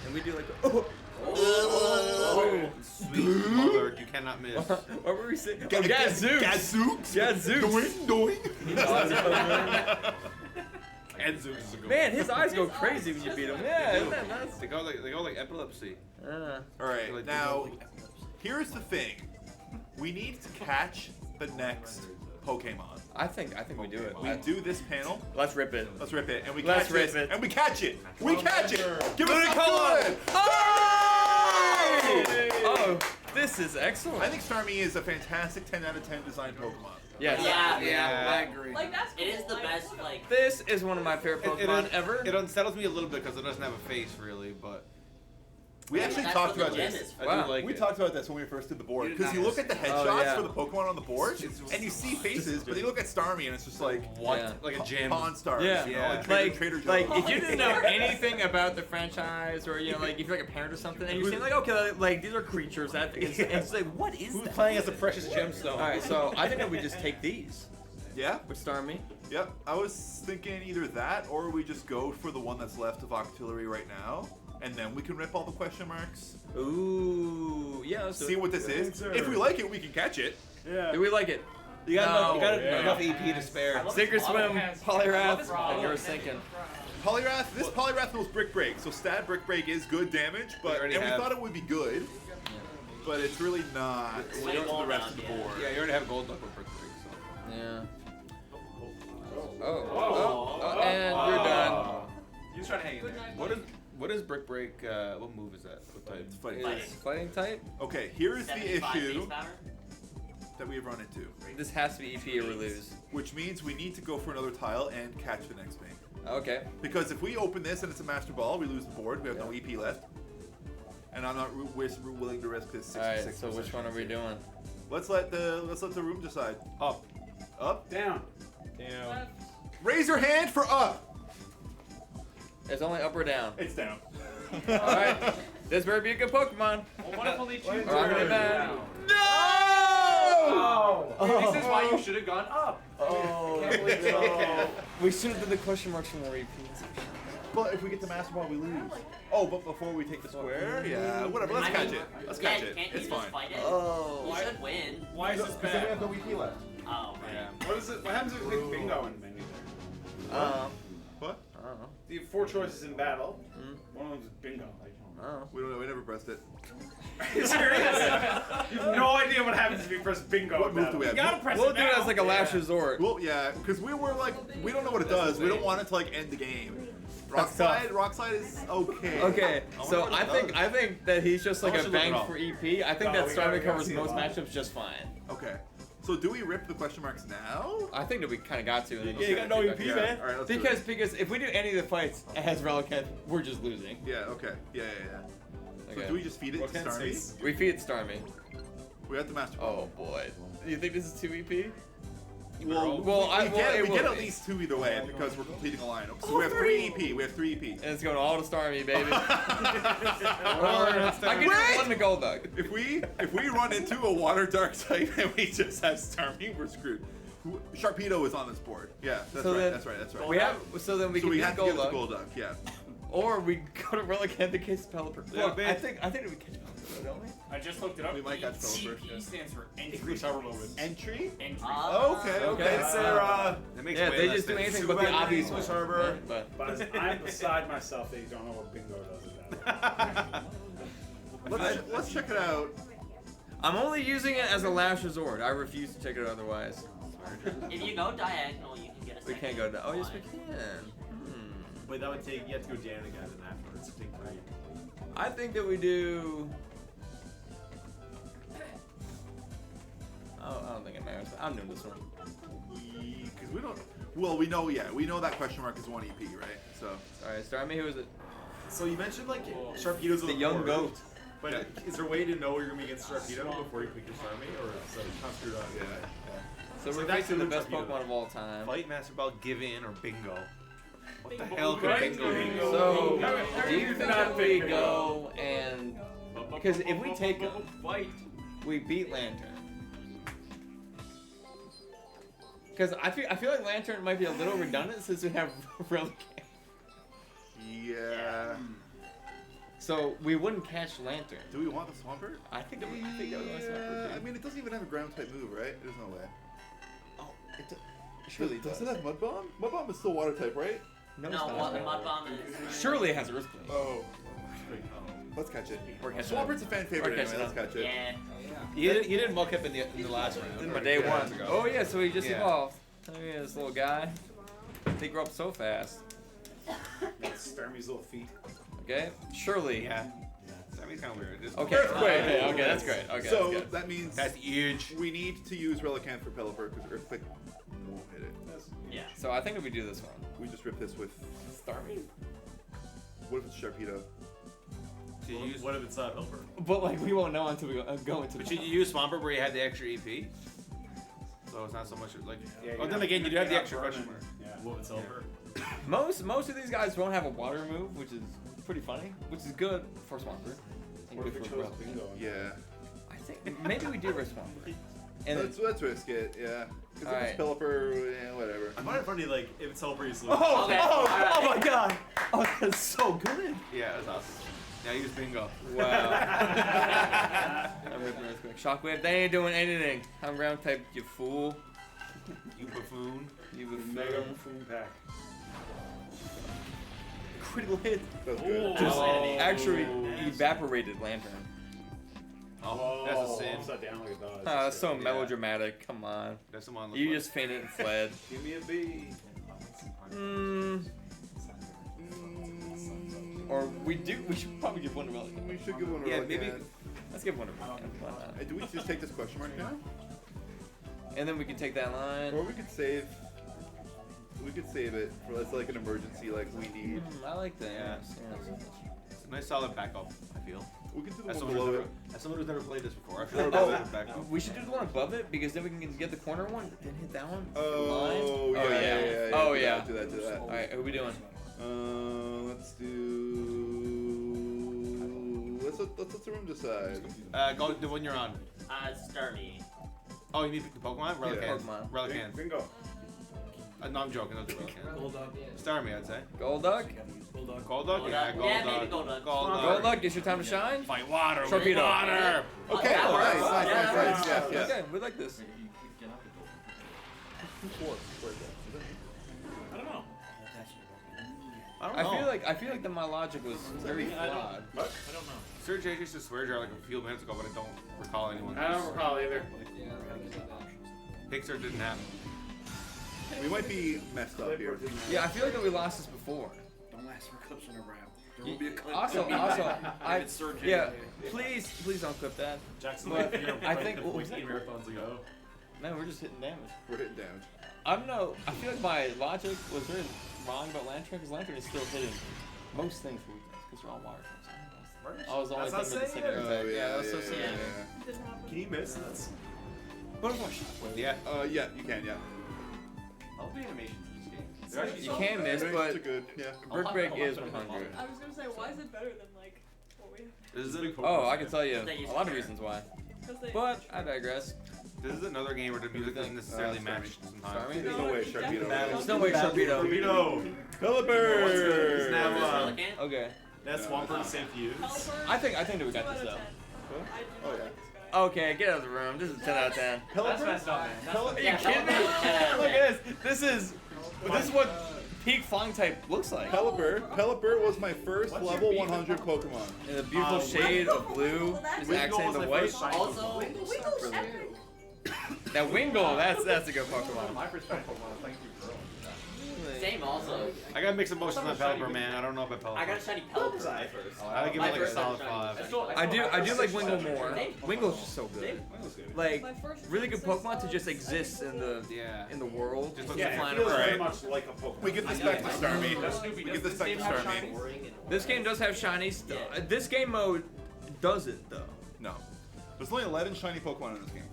And we do like oh, Oh. Sweet mother, you cannot miss. what were we saying? Oh, Gadzooks! Gadzooks! Gadzooks! Doing! And Zeus is a good Man, his eyes go crazy when you beat him. Yeah, isn't that one. nuts? They go like epilepsy. Alright, Like, now, here's the thing. We need to catch the next Pokemon. I think we do it. We do this panel. Let's rip it. Let's rip it, and we Let's catch rip this, it. and we catch it. We catch it. Give us Ludicolo! a good. Oh, this is excellent. I think Starmie is a fantastic 10 out of 10 design Pokemon. Yes. Yeah. I agree. Like that's It is the cool. best like. This is one of my favorite Pokemon ever. It unsettles me a little bit because it doesn't have a face really, but We actually that's talked what the about gen this. is for. I Wow. do like We it. talked about this when we first did the board You did because you not. look at the headshots Oh, yeah. for the Pokemon on the board and you see faces, but you look at Starmie and it's just like What? Yeah. Like a gym. Pawn Stars. Yeah. You know, Yeah. like Trader Joe's. Like if you didn't know anything about the franchise, or like if you're like a parent or something, and you're saying like, okay, like these are creatures, that it's like, what is Who's that? playing as a precious gemstone? All right, so I think that we just take these Yeah. with Starmie. Yep. I was thinking either that or we just go for the one that's left of Octillery right now, and then we can rip all the question marks. Ooh, yeah. Let's do See it. what this is. If we like it, we can catch it. Yeah. Do we like it? You got No. enough EP to spare. Sink swim, Poliwrath, and you're sinking. Poliwrath. This Poliwrath knows Brick Break, so stat Brick Break is good damage, but already and we have- thought it would be good, but it's really not for the rest of the board. Yeah, you already have Golduck with Brick Break, so. Yeah. Oh, and we're done. He was trying to hang in Good there. night. What is Brick Break? What move is that? What type? It's fighting. Fighting. It's fighting type. Okay, here's the 75 issue base power. that we have run into, This has to be EP or we lose. which means we need to go for another tile and catch the next thing. Okay. Because if we open this and it's a Master Ball, we lose the board. We have no EP left, and I'm not willing to risk this 66%. All right. So which one are we doing? Let's let the room decide. Up. Up. Down. Damn. Left. Raise your hand for up. It's only up or down. It's down. All right. This better be a good Pokemon. Well, what if only two Or I'm gonna bad. No! Oh. This is why you should have gone up. Oh. I can't believe so. We should have done the question marks for more EPs. But if we get the Master Ball, we lose. Oh, but before we take the square, yeah, whatever. Let's I catch mean, it. Let's yeah, catch it. Can't It's you fine. just fight it? Oh. You should win. Why is this Because then we bad? have no EP left. Oh, right. What is it? What happens if we pick bingo in menu there? What? I don't know. You have 4 choices in battle. Mm. One of them is bingo. I don't know. We don't know. We never pressed it. Are you serious? You have no idea what happens if you press bingo What in move battle. do we have? You gotta press We'll it do it now. as like a last resort. Well, yeah, because we were like, we don't know what it does. We don't want it to like end the game. Rock That's tough. slide. Rock slide is okay. Okay, I wonder so what it I think that he's just like How a much is it bang off? for EP. I think No, that we Starmie gotta covers see it most live. matchups just fine. Okay. So do we rip the question marks now? I think that we kind of got to. and then Yeah, you got no EP, Yeah. man. All right, let's do Because if we do any of the fights as Relicanth, we're just losing. it. Yeah. Okay. Yeah. So Okay. do we just feed it What to can it Starmie? say? We feed Starmie. We have the Master Ball. Oh boy. Do you think this is 2 EP? Well, Well, we get will at be. least 2 either way because we're completing a lineup. So Oh, we have 3 EP. We have 3 EP. And it's going all to Starmie, baby. I Wait! get one to Golduck. If we run into a water dark type and we just have Starmie, we're screwed. Sharpedo is on this board. Yeah, that's So right. then- That's right. That's right. We have so then we so can we beat have to give it to Golduck, Golduck. Yeah. or we go to Relicanth in case of Pelipper. Yeah, Well, bitch. I think we catch Pelipper, don't we? I just looked it up. We might catch Philipper. ETP stands for entry. Increase however moments. Entry? Entry. Okay, okay. It's their, That makes Yeah, way they less just do sense. anything Super but the bad obvious English ones. Harbor. But But I'm beside myself that you don't know what bingo does at that. Let's check it out. I'm only using it as a last resort. I refuse to check it otherwise. If you go diagonal, you can get a We second. can't go down. Oh, yes, we line. can. Wait, that would take. You have to go down again and afterwards. Take 3. I think that we do. Oh, I don't think it matters. I'm doing this one. Because we don't. Well, we know. Yeah, we know that question mark is 1 EP, right? So. All right, start me. Who is it? So you mentioned like Sharpedo's The young goat. But is there a way to know you're gonna be against Sharpedo before you pick your Starmie, or is that concentrated on? So So we're that's facing the the best Sharpedo. Pokemon of all time. Fight Master Ball, Give In, or Bingo. What the Bingo. hell could Right? Bingo be? So, How do you you think not that we pick go and because if we take him, fight. we beat Lantern? Because I feel like Lantern might be a little redundant since we have Relic. Yeah. So we wouldn't catch Lantern. Do we want the Swampert? I think that we want Swampert. I mean, it doesn't even have a ground type move, right? There's no way. Oh, surely it Does does. it have Mud Bomb? Mud Bomb is still water type, right? No, No, it's what the not. mud bomb is. Surely it has Earthquake. Oh. Let's catch it. We're catching Swampert's a fan favorite We're anyway. catching Let's catch it. Yeah. You didn't muck up in the last round. This is my or day 2 rounds one. ago. Oh yeah, so he just Yeah. evolved. Look at this little guy. They grow up so fast. That's Starmie's little feet. Okay, surely. Yeah. Starmie's kind of weird. Just Okay. Okay, that's great. Okay, So that's good. that means That's huge. we need to use Relicanth for Pelipper because Earthquake won't hit it. Yeah. So I think if we do this one, We just rip this with. Starmie. What if it's Sharpedo? So you use, What if it's Helper? But like we won't know until we go into. but the you use Swampert where you had the extra EP. So it's not so much like. Yeah, Oh, you're then not- again, you do have the you're extra not question burning. mark. Yeah. What if it's Helper? Most of these guys won't have a water move, which is pretty funny, which is good for Swampert. And What if good we for chose Relic. bingo? Yeah. I think maybe we do risk Swampert. And Let's risk it. Yeah. Because if it's Alright. Pelipper, yeah, whatever. I find it funny, like, if it's Helper, he's oh, losing. Okay, alright. oh my god! Oh, that's so good. Yeah, that's awesome. Now use Bingo. Wow. I'm ripping Earthquake. Shockwave, they ain't doing anything. I'm ground type, you fool. You buffoon. You Mega buffoon. Buffoon pack. Critical hit. That's good. Just Oh. actually evaporated Lantern. Oh, that's a sin. Upside down like it does. Oh, that's so Yeah. melodramatic. Come on. That's the one. You just fainted and fled. Give me a B. Or we should probably give one to Relic. We should give one a Yeah, Relicanth. maybe- Let's give one to Relic. Why not? Do we just take this question mark now? And then we can take that line. Or we could save. We could save it for that's like an emergency, like we need. I like that. Yeah. Yes. It's a nice solid backup, I feel. We could do the As one someone, below who's it. never, as someone who's never played this before, I feel like Oh, that's a backup. we should do the one above it because then we can get the corner one, then hit that one. Oh, Line. yeah. Oh do yeah. that, do that, do that. All right, who we doing? Let's do. Let's let the room decide. Go the one you're on. Starmie. Oh, you mean pick the Pokemon? Relicanth. Yeah. Pokemon. Relicanth. Bingo. No, I'm joking. I'll do Relicanth. Bulldog. Starmie, I'd say. Golduck. Bulldog. Golduck? Yeah, Golduck. Yeah, maybe Golduck. Golduck, it's your time to shine. Fight water. Sharpedo. Water. Okay, that nice, works. nice, Yeah, nice, that nice. Yes, yes. Okay, we like this. I don't know. I don't I know. feel like my logic was very flawed. What? I don't know. Sir J used to swear jar like a few minutes ago, but I don't recall anyone. I don't recall either. Pixar didn't happen. We might be messed up here. Yeah, I feel like that we lost this before. Don't ask for clips on the round. There will be a clip. Also, I It's Sir J. yeah. Please don't clip that. Jackson, But like, you're I playing think the what was Wiki that? marathons ago. Man, we're just hitting damage. We're hitting damage. I don't know. I feel like my logic was very wrong about Lantern because Lantern is still hitting most things for weakness because they're all water types. I was only That's thinking not about the second saying attack. Yeah, that was so sad. Didn't happen. Can you miss this? Butterfly shot. Yeah. Yeah, you can, yeah. I love the animation for this game. You can miss, It's but good, yeah. Brick Break is 100. I was gonna say, why is it better than like what we have? This is it. Oh, I can tell you a lot of reasons why. Because they. But I digress. This is another game where the music doesn't necessarily Starmie. match sometimes. Starmie? There's no way Sharpedo. There's no way Sharpedo. Torpedo! Pelipper! Now, Relicanth? Okay. that's Swampert safe to use. Helper, I think that we 2 got out this of though. 10. I do Oh, not yeah. like this guy. Okay, get out of the room. This is 10 out of 10. That's messed up, man. Are you Yeah, kidding me? Pelipper. Look at this. This is what peak flying type looks like. Pelipper was my first What's your level beef 100 Pokemon. In a beautiful shade of blue, just accented the white. Also, Wiggle's epic. That Wingull, that's a good Pokemon. My first time Pokemon. Thank you, girl. same also. I got mixed emotions on Pelipper, man. I don't know about Pelipper. I got a shiny Pelipper first. I would give My it like a first solid shiny 5. Pelipper. I do like Wingull more. Same. Wingull's just so good. Like My first really good was Pokemon to just exist in the world. Just Yeah, it flying feels around. very much like a Pokemon. We give this back to Starmie. That's Snoopy. We give Does this back to game have Starmie. shinies? This game does have shinies. Yeah. This game mode doesn't though. No. There's only 11 shiny Pokemon in this game.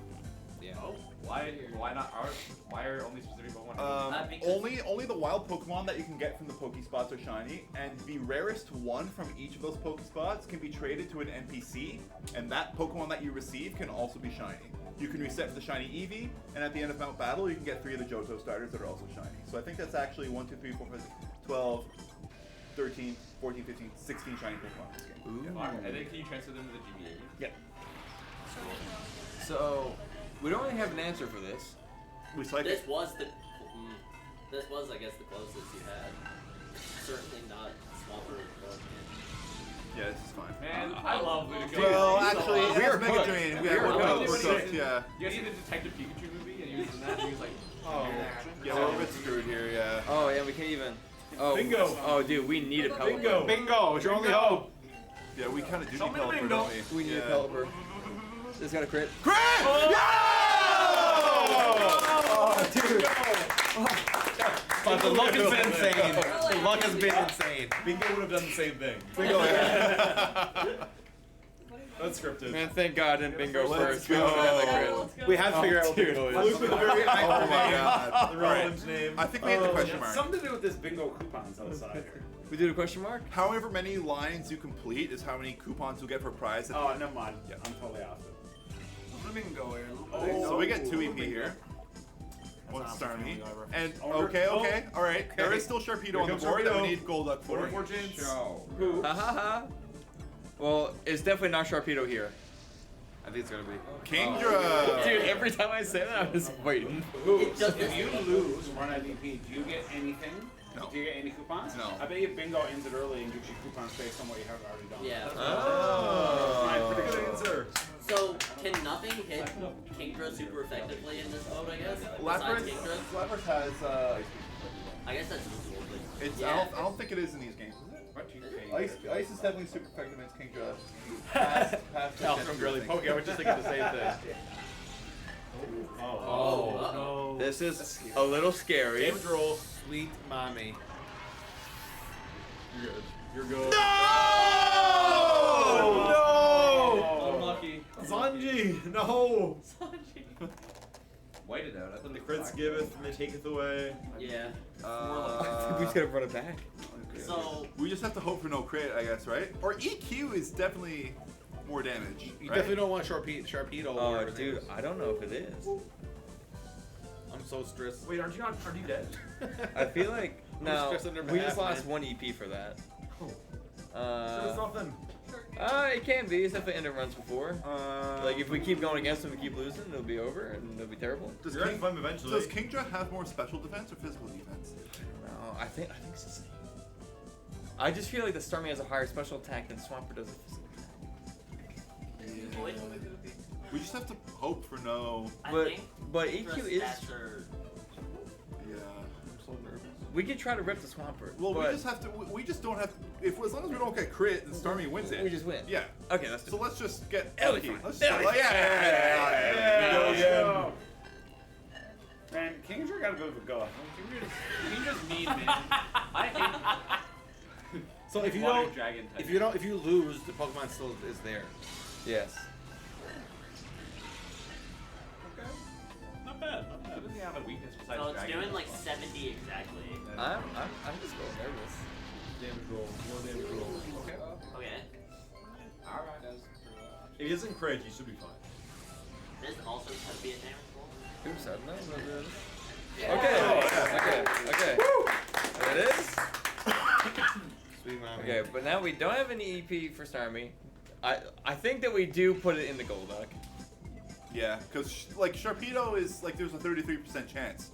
Yeah. Oh, why not ours? Why are only specific Pokemon? Because- Only the wild Pokemon that you can get from the Pokespots are shiny, and the rarest one from each of those Pokespots can be traded to an NPC, and that Pokemon that you receive can also be shiny. You can reset for the shiny Eevee, and at the end of Mount Battle, you can get 3 of the Johto starters that are also shiny. So I think that's actually 1, 2, 3, 4, 5, 6, 12, 13, 14, 15, 16 shiny Pokemon in this game. Ooh. And then can you transfer them to the GBA? Yeah. So we don't really have an answer for this. We cycle. This was I guess the closest you had. Certainly not Swampert or Yeah, this is fine. Man, I love Ludicrous. Well, actually, We it's are Mega cooked. Drain. We Yeah, are we're cooked. cooked. We're cooked, yeah. You guys see the Detective Pikachu movie? And he was in that, and he was like, Oh, yeah, we're a bit screwed here, yeah. Oh yeah, we can't even. Oh, Bingo. Oh dude, we need a Pelipper. Bingo. Bingo! It's your only hope! Yeah, we kind of do Show need me the Pelipper, bingo. don't we? We need Yeah. a Pelipper. This got a crit. Crit! Oh, dude. But the luck has been insane. The luck has been insane. Bingo would have done the same thing. Bingo, yeah. That's scripted. Man, thank God in bingo Let's first. We go. almost got the Oh, crit. let's go. We have to figure out what dude. bingo is. Luke with a very Oh accurate my name. God. The Alright. Rollins name. I think we hit the question mark. Something to do with this bingo coupons outside here. We did a question mark? However many lines you complete is how many coupons you'll get for prize. At the Oh, end. never mind. Yeah. I'm totally off it. Bingo here. So we get 2 EP here. One Starmie. And Oh, okay, oh. okay, alright. There is still Sharpedo on the comes board that we Sharpedo. need Golduck for. Order fortunes. Who? Ha ha ha. Well, it's definitely not Sharpedo here. I think it's gonna be. Kingdra! Dude, every time I say that, I was waiting. It just If you lose one IVP, do you get anything? No. Do you get any coupons? No. I bet you bingo ends it early and gives you coupons based on what you have already done. Yeah. Oh. Pretty Good good answer. So can nothing hit Kingdra super effectively in this mode? I guess. Besides Kingdra. Lapras has, I guess that's useful. But it's, yeah. I don't think it is in these games. What you pay? Ice is definitely super effective against Kingdra. Past Tell from girly poke. I was just thinking the same thing. Oh, uh-oh. This is a little scary. Damage roll. Sweet mommy. You're good. You're good. Oh, unlucky. Zanji! No! White it out. I thought The it was crits black. giveth and they taketh away. Yeah. I think we just gotta run it back. So We just have to hope for no crit, I guess, right? Or EQ is definitely more damage. You right? definitely don't want Sharpedo. Oh, over dude, I don't know if it is. I'm so stressed. Wait, are you dead? I feel like no. stressed under We just half, lost man. 1 EP for that. So it's nothing. It can be. It's definitely ended runs before. Like if we keep going against them, we keep losing, it'll be over and it'll be terrible. Does, You're having fun eventually. does Kingdra have more special defense or physical defense? No, I think it's the same. I just feel like the Starmie has a higher special attack than Swampert does a physical attack. wait, We just have to hope for no. I But think but Kindra's EQ is. stats are Yeah. I'm so nervous. We could try to rip the Swampert. Well, but we just have to. We just don't have. If as long as we don't get crit, then Starmie wins it. we just win. Yeah. Okay, let's do So it. let's just get. It'll be lucky. fine. Let's It'll just, be yeah. Go again. Man, Kingdra got a bit of a go. Kindra's mean, man. I hate. So if you water don't, dragon type. if you lose, the Pokemon still is there. Yes. Okay. Not bad. Not bad. Doesn't he have a weakness besides so it's dragon? doing like 70 exactly. I'm just a little nervous. Damage roll. More damage roll. Okay. Okay. Alright, guys. If he doesn't crit, you should be fine. This also has to be a damage roll. Oops, I don't know what it is. Yeah. Okay. There it is. Sweet mommy. Okay, but now we don't have any EP for Starmie. I think that we do put it in the Golduck. Yeah, because like Sharpedo is like there's a 33% chance,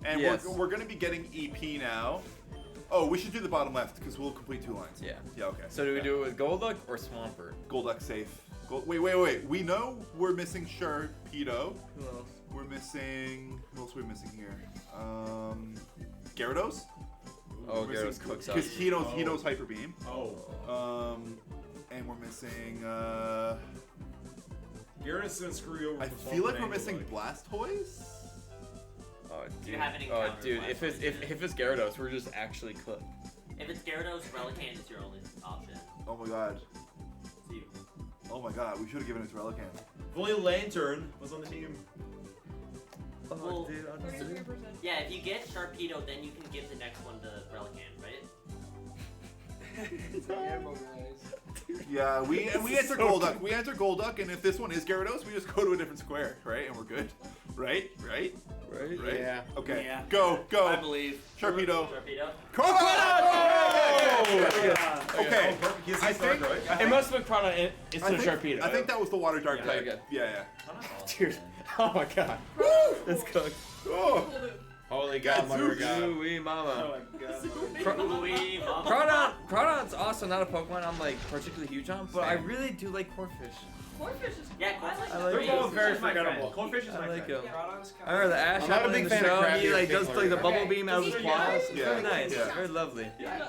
and Yes. we're gonna be getting EP now. Oh, we should do the bottom left because we'll complete 2 lines. Yeah. Yeah. Okay. So do we do it with Golduck or Swampert? Golduck safe. Wait. We know we're missing Sharpedo. Who else? We're missing. Who else are we missing here? Gyarados. Oh, Gyarados cooks us. Because he knows Hyper Beam. Oh. And we're missing. Gyarados is gonna screw you over. I with feel like Swamp we're Tangle, missing like. Blastoise. Oh, dude. You haven't Oh, encountered dude. If it's Gyarados, we're just actually cooked. If it's Gyarados, Relicanth is your only option. Oh my god. See, Oh my god. We should have given it to Relicanth. If only Lantern was on the team. well, 33%. yeah, if you get Sharpedo, then you can give the next one to Relicanth, right? Yeah, we enter Golduck. We enter Golduck, and if this one is Gyarados, we just go to a different square, right? And we're good. Right? Right? Yeah. Okay. Yeah. Go. I believe. Sharpedo. Sharpedo? Okay. He's I think. It must have been Crawdon instead of I think, Sharpedo. I think that was the water dark Yeah, type. okay. Yeah. Dude. Oh my god. That's cooked. Oh. Hold it. Holy God, mother of God. Ooh-wee mama. Louis, Mama. Crawdon's also not a Pokemon I'm like particularly huge on, but I really do like Corphish. Corphish is Yeah, cool. Corphish. I like They're both very my friend. forgettable. Corphish is I my like friend. him. I remember the Ash I'm not a Apple big in the fan of show. Krabby He or like does Big like the Lord. bubble beam out of Is his he claws. nice? It's very Yeah. nice. Yeah. Very lovely. Yeah,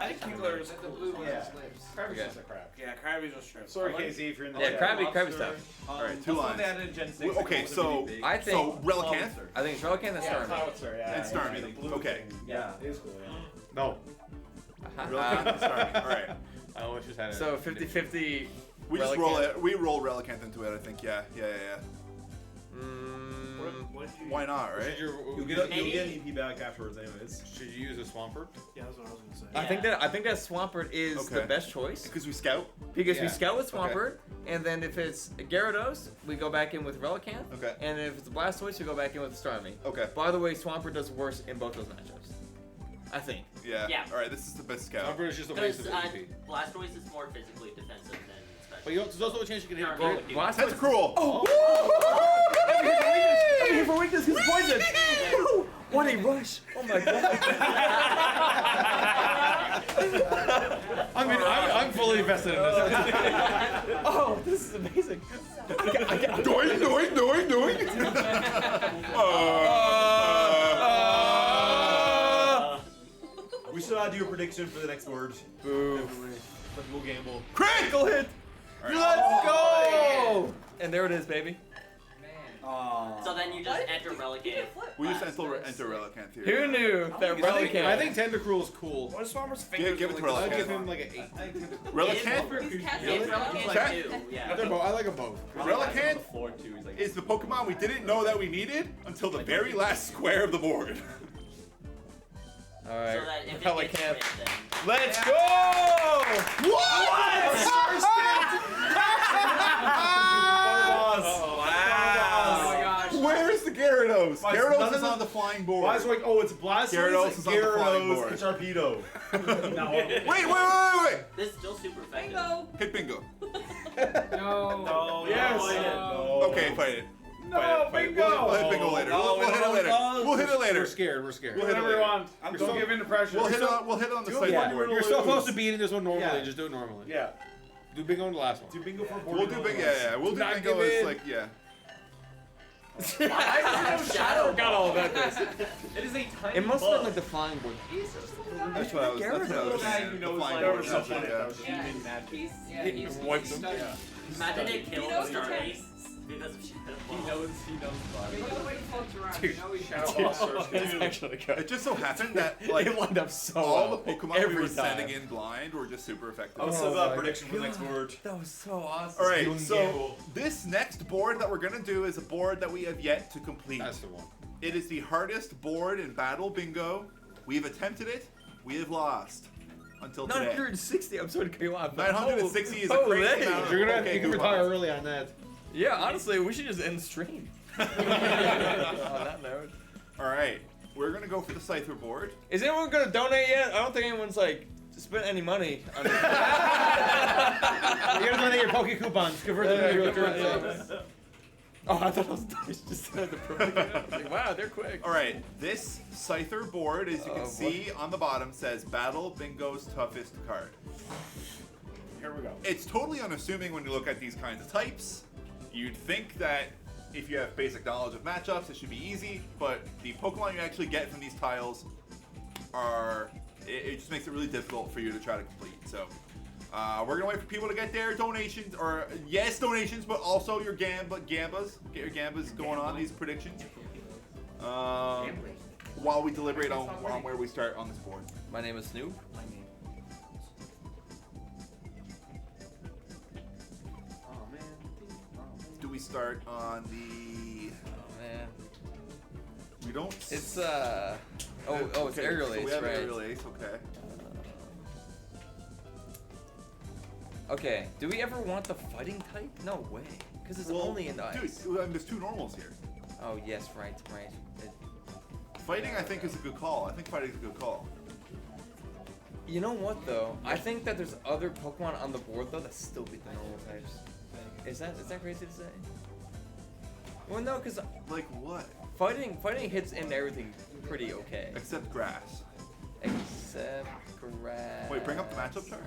I think Kingler is the blue one Yeah. on his lips. Krabby's Okay. just a crab. Yeah, Krabby's just shrimp. Sorry, KZ, if you're in the Yeah, chat. Krabby stuff. Alright, 2 lines. Gen Okay, so I think so Relicanth I think it's Relicanth and Yeah, Starmie. Cloudster, yeah. and Starmie. The blue Okay. thing. Yeah, it is cool. Yeah. No. Relicanth and Starmie. All right. I always just had it. So 50-50. We just Relicanth. roll it. We roll Relicanth into it. I think. Yeah. What did you Why not? Right. You'll get an EP back afterwards, anyways. Should you use a Swampert? Yeah, that's what I was gonna say. I think that Swampert is the Okay. best choice Because we scout. because we Yeah. scout with Swampert, and then if it's Gyarados, we go back in with Relicanth, Okay. and if it's Blastoise, we go back in with Starmie. Okay. By the way, Swampert does worse in both those matchups. I think. Yeah. Yeah. All right. This is the best scout. Swampert is just a waste Because of EP. Blastoise is more physically defensive than special. But there's also a chance you can hit a Well, crit. That's cruel. I'm here for weakness because poison. What a rush! Oh my god! I mean, I'm fully invested in this. Oh, this is amazing. Doing. We should not do a prediction for the next word. Boo. But we'll gamble. Critical hit! Let's go! And there it is, baby. So then you just enter Relicanth. We just enter Relicanth here. Who knew that Relicanth? I think Tentacruel is cool. What is Swampers' fingers? Give it to really I'll Relicanth. give him like an 8. Relicanth He's catching It's it. Relicanth Check. too, yeah. They're both. I like them both. Relicanth is the Pokemon we didn't know that we needed until the very last square of the board. So Alright. that if it gets Relicanth. hit, then Let's go! Where's the Gyarados? Why is Gyarados none is of them- on the flying board. Why is it like, oh, it's Blastoise, Gyarados is on the flying Gyarados, board. and Sharpedo. No. Wait. this is still super effective. Bingo. Hit bingo. No. Yes. No. Okay, fight it. No, bingo. We'll hit bingo later. We'll hit it later. We'll hit it later. We're scared. We're scared. We'll hit it Whatever you later. want. Don't give in to pressure. We'll hit it on the Do side it. board. You're so close to beating this one normally. Yeah. Just do it normally. Yeah. Do bingo on the last one. Do bingo for board. We'll do bingo. Yeah. We'll do Not bingo. give It's in. like yeah. Shadow Forgot all about this. It is a tiny It must have been bug. like the flying board. That's what I was. That's what I was saying. He The knows, flying like, board. or That's something. it, That yeah. was human magic. He's, Yeah, Wiped he's them. studied. Imagine it kills knows the Starmie text. because of Shadow He Ball. knows I mean, the way he floats around, Dude. you know he's Shadow Dude, Ball. it's actually good. It just so happened that like it lined up so all well. the Pokemon every we were time. sending in blind were just super effective. What's Oh the my prediction for the next God. word? That was so awesome. All right, Doing so gamble. this next board that we're gonna do is a board that we have yet to complete. That's the one. It is the hardest board in Battle Bingo. We have attempted it. We have lost until today. 960. I'm sorry to cut you off. but 960 is a holy- crazy amount of You're gonna okay, you can good retire ones. early on that. Yeah, honestly, we should just end the stream. On that note. All right, we're gonna go for the Scyther board. Is anyone gonna donate yet? I don't think anyone's like spend any money on this. You gotta donate your Poke coupons. Convert them into real currency. Oh, I thought it was dice. Just said the perfect. Like, wow, they're quick. All right, this Scyther board, as you can Oh, see on the bottom, says Battle Bingo's toughest card. Here we go. It's totally unassuming when you look at these kinds of types. You'd think that if you have basic knowledge of matchups, it should be easy, but the Pokemon you actually get from these tiles are... It just makes it really difficult for you to try to complete. So, we're gonna wait for people to get their donations, or yes, donations, but also your gambas. Get your gambas going on these predictions. While we deliberate on where we start on this board. My name is Snoop. Do we start on the? Oh man. We don't. It's it's aerial so ace, we have right? aerial ace, okay. Okay. Do we ever want the fighting type? No way. Because it's only in the ice. Dude, there's two normals here. Oh yes, right. Fighting, I think, is a good call. I think fighting is a good call. You know what though? I think that there's other Pokemon on the board though that still beat the normal types. Is that crazy to say? Well, no, because like what? Fighting hits in everything pretty okay. Except grass. Except grass. Wait, bring up the matchup chart.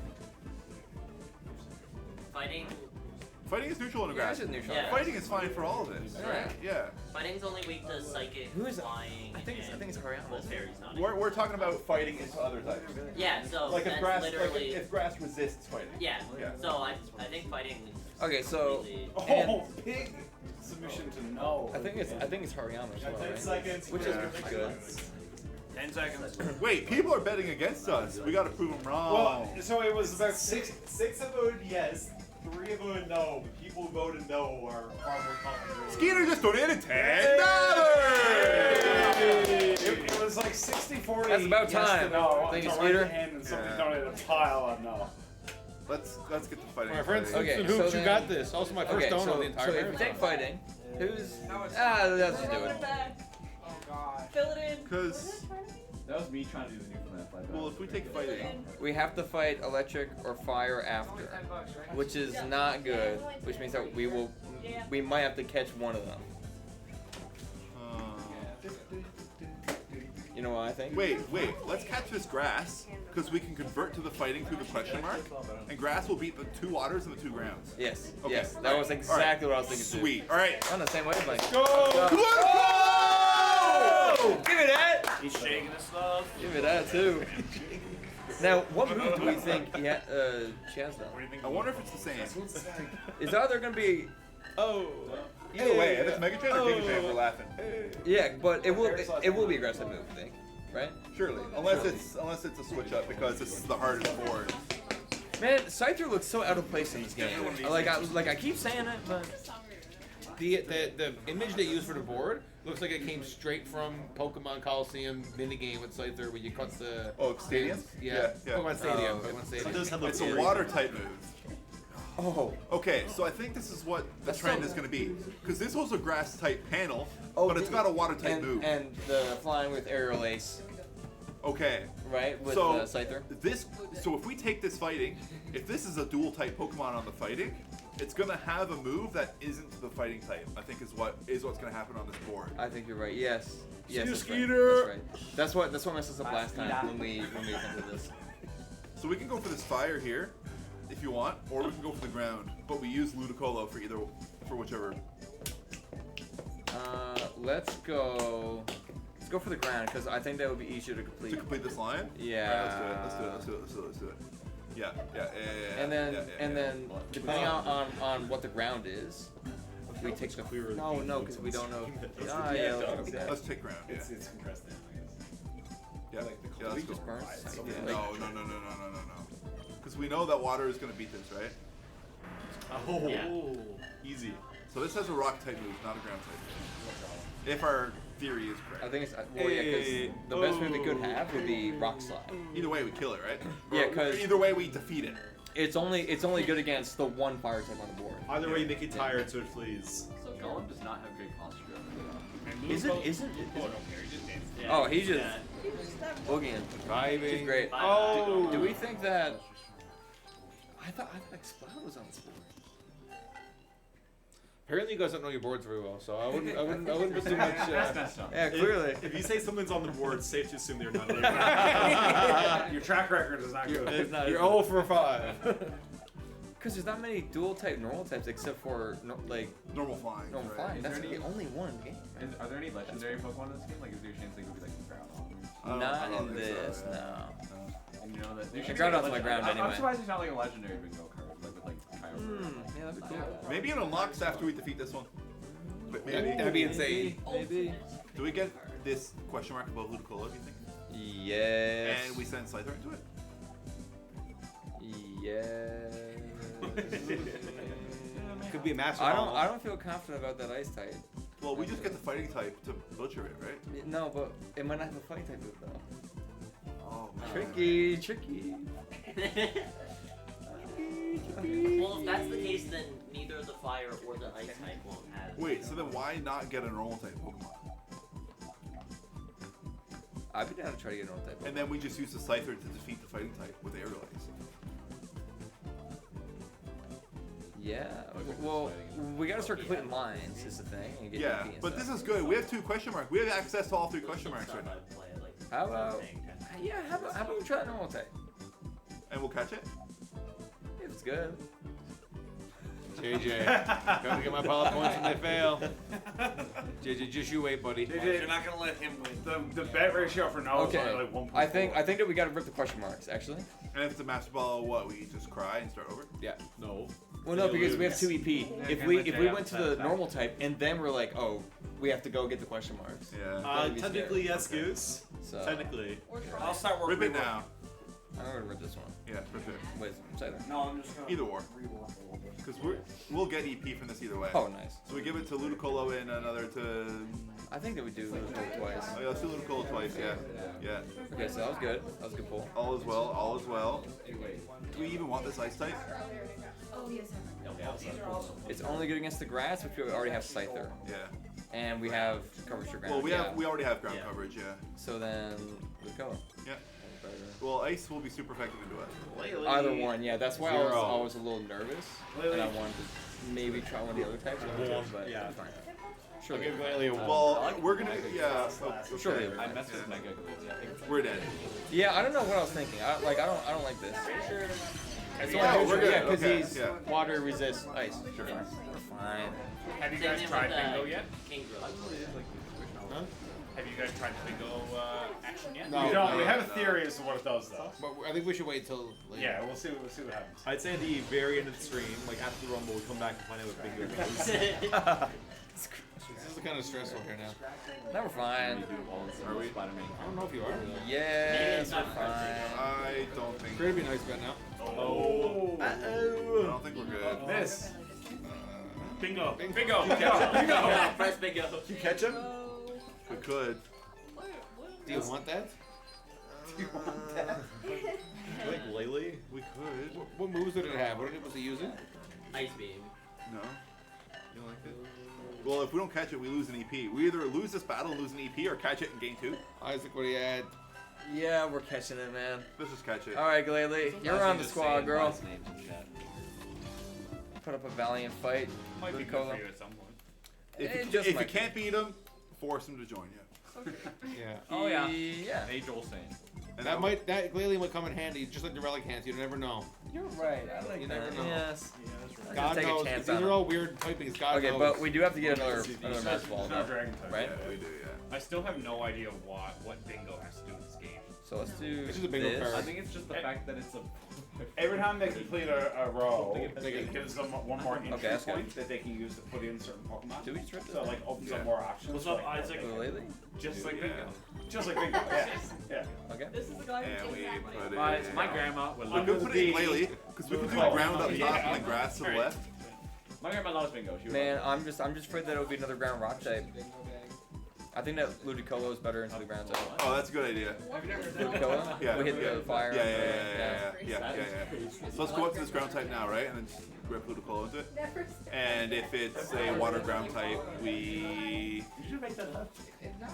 Fighting. Fighting is neutral in Yeah, grass. it's neutral. Yeah. Fighting is fine for all of this. Yeah. Yeah. Fighting's only weak to psychic, Who is it? flying, I think it's Hariyama. well, fairies, not We're talking about fighting into other types. Yeah, so Like if that's grass, literally. if grass resists fighting. Yeah. Yeah. So I think fighting. Okay, so Oh, big submission to no. I think it's Hariyama as well, 10 right? seconds. Which Yeah. is pretty good. 10 seconds. Wait, people are betting against us. We gotta prove them wrong. Well, so it was about six. Six have voted yes, 3 have voted no. But people who voted no are far more confident. Skeeter just donated $10. It was like 60-40. That's about yes time. to no. Thank you, until Skeeter. right at the end, and somebody Yeah. donated a pile of no. Let's get the fighting. My friends, Okay, Hoops, so you then- got this. Also, my first Okay, dono so, on the entire so if we marathon. take fighting, who's let's just do Rub it. it back. Oh god. Fill it in. Because- Was it part of me? That was me trying to do the new format. Well, if we take Fill it fighting, in. We have to fight electric or fire after, which is not good. Which means that we might have to catch one of them. You know what I think? wait, let's catch this grass, because we can convert to the fighting through the question mark, and grass will beat the 2 waters and the 2 grounds. Yes. Okay. Yes. That was exactly what I was thinking. too. Sweet. All right. On the same wavelength. Go! Let's go! Give me that. He's shaking his stuff. Give me that too. Now, what move do we think she has done? I wonder if it's the same. Is either gonna be? Either way, if it's Megatron or Gigatron, we're laughing. Yeah, but it will be aggressive move, I think, right? Surely, unless it's a switch up, because this is the hardest board. Man, Scyther looks so out of place in this game. Like I keep saying it, but The image they used for the board looks like it came straight from Pokemon Coliseum minigame with Scyther where you cut the... Oh, Stadium? Yeah, Yeah. Pokemon Stadium. Oh, okay. Pokemon Stadium. It's a water type move. oh, Okay, so I think this is what the That's trend so- is going to be. Because this was a grass type panel, oh, but it's got a water type and, move. and the flying with aerial ace, Okay. right? With So Scyther. so if we take this fighting, if this is a dual type Pokemon on the fighting, it's gonna have a move that isn't the fighting type. I think is what's gonna happen on this board. I think you're right. Yes. Yes. you, That's right. Skeeter. That's right. That's what messed us up last time when we attempted this. So we can go for this fire here, if you want, or we can go for the ground. But we use Ludicolo for whichever. Let's go for the ground because I think that would be easier to complete. To complete this line? Yeah. Alright, let's do it. Yeah. And then depending on what the ground is, we take the no because we don't know. Let's take ground. Yeah. It's compressed in, I guess. Yeah. Yeah, let's go. Just burns. No. Because we know that water is gonna beat this, right? Oh, Yeah. easy. So this has a rock type move, not a ground type move. If our theory is correct. I think it's because the best move it could have would be rock slide. Either way, we kill it, right? Yeah, Or 'cause- either way, we defeat it. It's only good against the one fire type on the board. Either way, you make it tired so it flees. So Golem does not have great posture. Isn't? Oh, no, Gary just danced. Oh, he just. Boogieing. Vibing. She's great. Oh. Do we think that? I thought Explode was on this board. Apparently, you guys don't know your boards very well, so I wouldn't put too much. That's messed up. Yeah, clearly. If you say something's on the board, it's safe to assume they're not in there. Your track record is not good. You're 0 for 5. Because there's not many dual type normal types except for like Normal flying. normal right? flying. That's Is there the any- only one game. And are there any legendary Pokemon in this game? Like, is there a chance they could be like Groudon? I don't Not think in this, so, yeah. no. And you know that The there should be Groudon's like on the a ground legend- I'm anyway. surprised there's not like a legendary bingo card, like with like Kyogre. Yeah, that'd be cool. Maybe it unlocks after we defeat this one. But maybe. That'd be insane. Maybe. Do we get this question mark above Ludicolo, do you think? Yes. And we send Scyther into it? Yes. Could be a master. I don't feel confident about that ice type. Well, we just get the fighting type to butcher it, right? No, but it might not have a fighting type move though. Oh, Tricky. Well, if that's the case, then neither the fire or the ice type won't have. Wait, so then why not get a normal type Pokemon? I'd be down to try to get an old type. And then we just use the Scyther to defeat the fighting type with aerial ice. Yeah. Well, we gotta start completing lines is the thing. And get Yeah, EP and but stuff. this is good. We have 2 question marks. We have access to all 3 question marks right now. How about? Yeah. How about we try a normal type? And we'll catch it? If it's good. JJ, gotta get my pilot points when they fail. JJ, just you wait, buddy. You're not gonna let him win. The bet ratio for no is Okay. only like 1.4. I think that we gotta rip the question marks actually. And if it's a Master Ball, what? We just cry and start over? Yeah. No. Well, no, because we have 2 EP. If can we let if Jay we out went to that the time. normal type and then we're like, oh, we have to go get the question marks. Yeah. That'd be Technically, scary. yes, Goose. So Technically. Or try. I'll start working. Rip it now. I'm gonna rip this one. Yeah, rip it. Wait, say that. No, I'm just gonna. Either or. Because we'll get EP from this either way. Oh, nice. So we give it to Ludicolo and another to... I think that we do Ludicolo twice. Oh yeah, let's do Ludicolo twice, yeah. Yeah. Okay, so that was good. That was a good pull. All is well, all is well. Do we even want this ice type? Oh, yes. It's only good against the grass, which we already have Scyther. Yeah. And we have coverage for ground. Well, we yeah. already have ground coverage, yeah. So then, Ludicolo. Yeah. Well, ice will be super effective into it. Either one, yeah. That's why I was Zero. always a little nervous, and I wanted to maybe try one of the other types. But Yeah. fine. I'll Surely. give Glalie a 1. Well, we're gonna, yeah. Surely. Okay. I messed with Mega Goose. I think We're dead. Yeah, I don't know what I was thinking. I don't like this. It's Yeah, only we're neutral, yeah, good. because Okay, he's yeah. water resist ice. Sure. We're fine. Have you guys tried bingo yet? King Grill. Huh? Have you guys tried bingo action yet? No. We don't. We No. have a theory as to what it does, though. But I think we should wait till later. Yeah, we'll see what happens. I'd say at the very end of the stream, like after the Rumble, we come back and find out what bingo is. This is kind of stressful here now. Now we're fine. Are we? Spider-Man. I don't know if you are. Yes, we're fine. I don't think. Pretty be nice bet now. Oh. I don't think we're good. Miss. Bingo. Bingo. Yeah, press bingo. You catch him? We could. Do you want that? Like Laylee? We could. What moves did it have? What was it using? Ice beam. No. You like it? Well, if we don't catch it, we lose an EP. We either lose this battle and lose an EP, or catch it and gain 2. Isaac, what do you add? Yeah, we're catching it, man. Let's just catch it. All right, Glalie, you're on the squad, girl. Last names in chat. Put up a valiant fight. Might be good for you at some point. If It you, just if you might be. can't beat him, force him to join you. Yeah. Oh yeah. Yeah. Hey, Joel saying. And That Glalie might come in handy, just like the relic hands. You never know. You're right. I like You that. never know. Yes. God take a knows. chance These on are it. all weird typings. God Okay, knows. but we do have to get another master ball, There's no though, dragon type. right? Yeah, we do, yeah. I still have no idea what bingo has to do with this game. So let's do This is a bingo this. card. I think it's just the fact that it's a. Every time they complete a row, They get- it gives them one more entry that's good. point that they can use to put in certain Pokemon. Do we just rip this? So like opens up more options. What's up, like, Isaac? Glalie? Just like Yeah. bingo. Just like bingo. Yeah. Yeah. Okay. This is the guy who And we takes that put money. it. My grandma would We love could this put it in game. Glalie, because we could do Oh, ground up yeah. top and then grass to the left. My grandma loves bingo. She would Man, love I'm just afraid that it would be another ground rock type. I think that Ludicolo is better into the ground type. Oh, that's a good idea. Ludicolo? Yeah, We hit yeah. the fire. Yeah. So let's go up to this ground type now, right? And then just grab Ludicolo into it. And if it's a water ground type, we... You should make that up.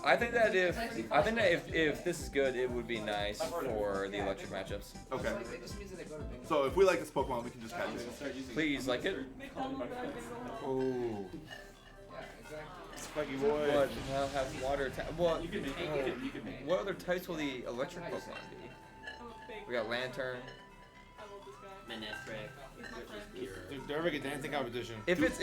I think that if this is good, it would be nice for the electric matchups. Okay. So if we like this Pokemon, we can just catch it. Please like it. Oh. Spiky boy. What? Now have water. What? What other types will the electric Pokemon be? We got Lantern. Manectric, which is pure. They're like a dancing competition. If it's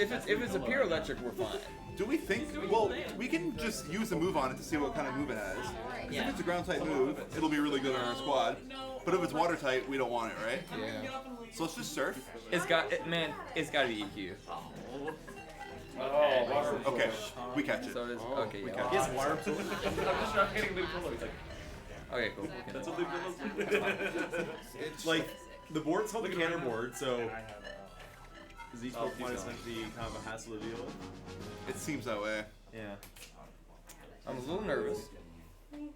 a pure electric, we're fine. Do we think? Well, we can just use a move on it to see what kind of move it has. 'Cause if it's a ground type move, it'll be really good on our squad. But if it's water type, we don't want it, right? Yeah. So let's just surf. It's got to be EQ. Oh, water. Okay, we catch it. So it is. Okay, we yeah. catch He has water. I'm just not getting a big pillow. He's like, Okay, cool. that's what big pillows. It's like the board's called the canner board, so is each Pokemon essentially kind of a hassle to deal with? It seems that way. Yeah. I'm a little nervous,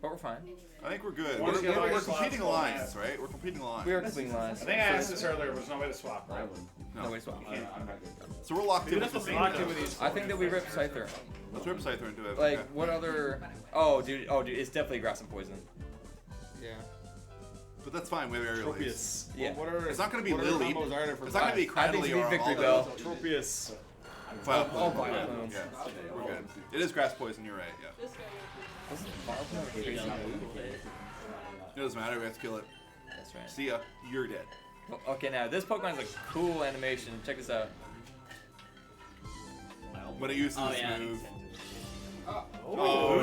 but we're fine. I think we're good. Once you get all We're your slots competing full, alliance, right? We're competing alliance. We are clean lines. I think I asked this earlier, but there's no way to swap, right? No way swap. So we're locked in with the same. I think that we rip Scyther. Let's rip Scyther into it. Like, Okay. what other... Oh, dude, it's definitely Grass and Poison. Yeah. But that's fine. We have aerial ace. Tropius. Yeah. What are, It's not going to be what other Lily. combos are there for It's not going to be I think Cradley it's or Victory Aldo. Bell. Tropius. Vile Oh, Plume. Vile Yeah. Plume. Yeah, we're good. It is grass poison. You're right. Yeah. Wasn't Vile Plume a crazy move? It doesn't matter. We have to kill it. That's right. See ya. You're dead. Well, okay, now this Pokemon has a cool animation. Check this out. When it uses Oh, this yeah. move. Oh,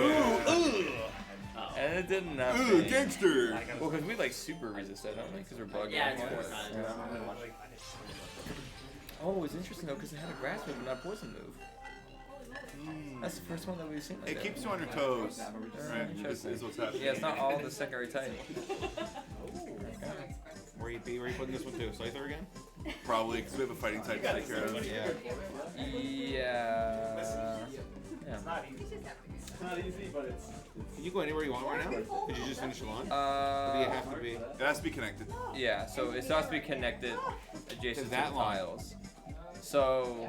and it did nothing. Ooh, gangster! Well, because we like super resist that, don't we? Because we're bugged. Yeah, it's out. 4 times. Oh, it's interesting though, because it had a grass move and not a poison move. That's the first one that we've seen like It that. keeps you on your toes. Right? Is Interesting. what's happening. Yeah, it's not all the secondary type. Where you putting this one to? Scyther again? Probably, because we have a fighting type to take care of. Yeah. Yeah. It's not easy, but it's. Can you go anywhere you want right now? Did you just finish the launch? Or do you have to be? It has to be connected. Yeah, so it has to be connected adjacent to that the line. tiles. So,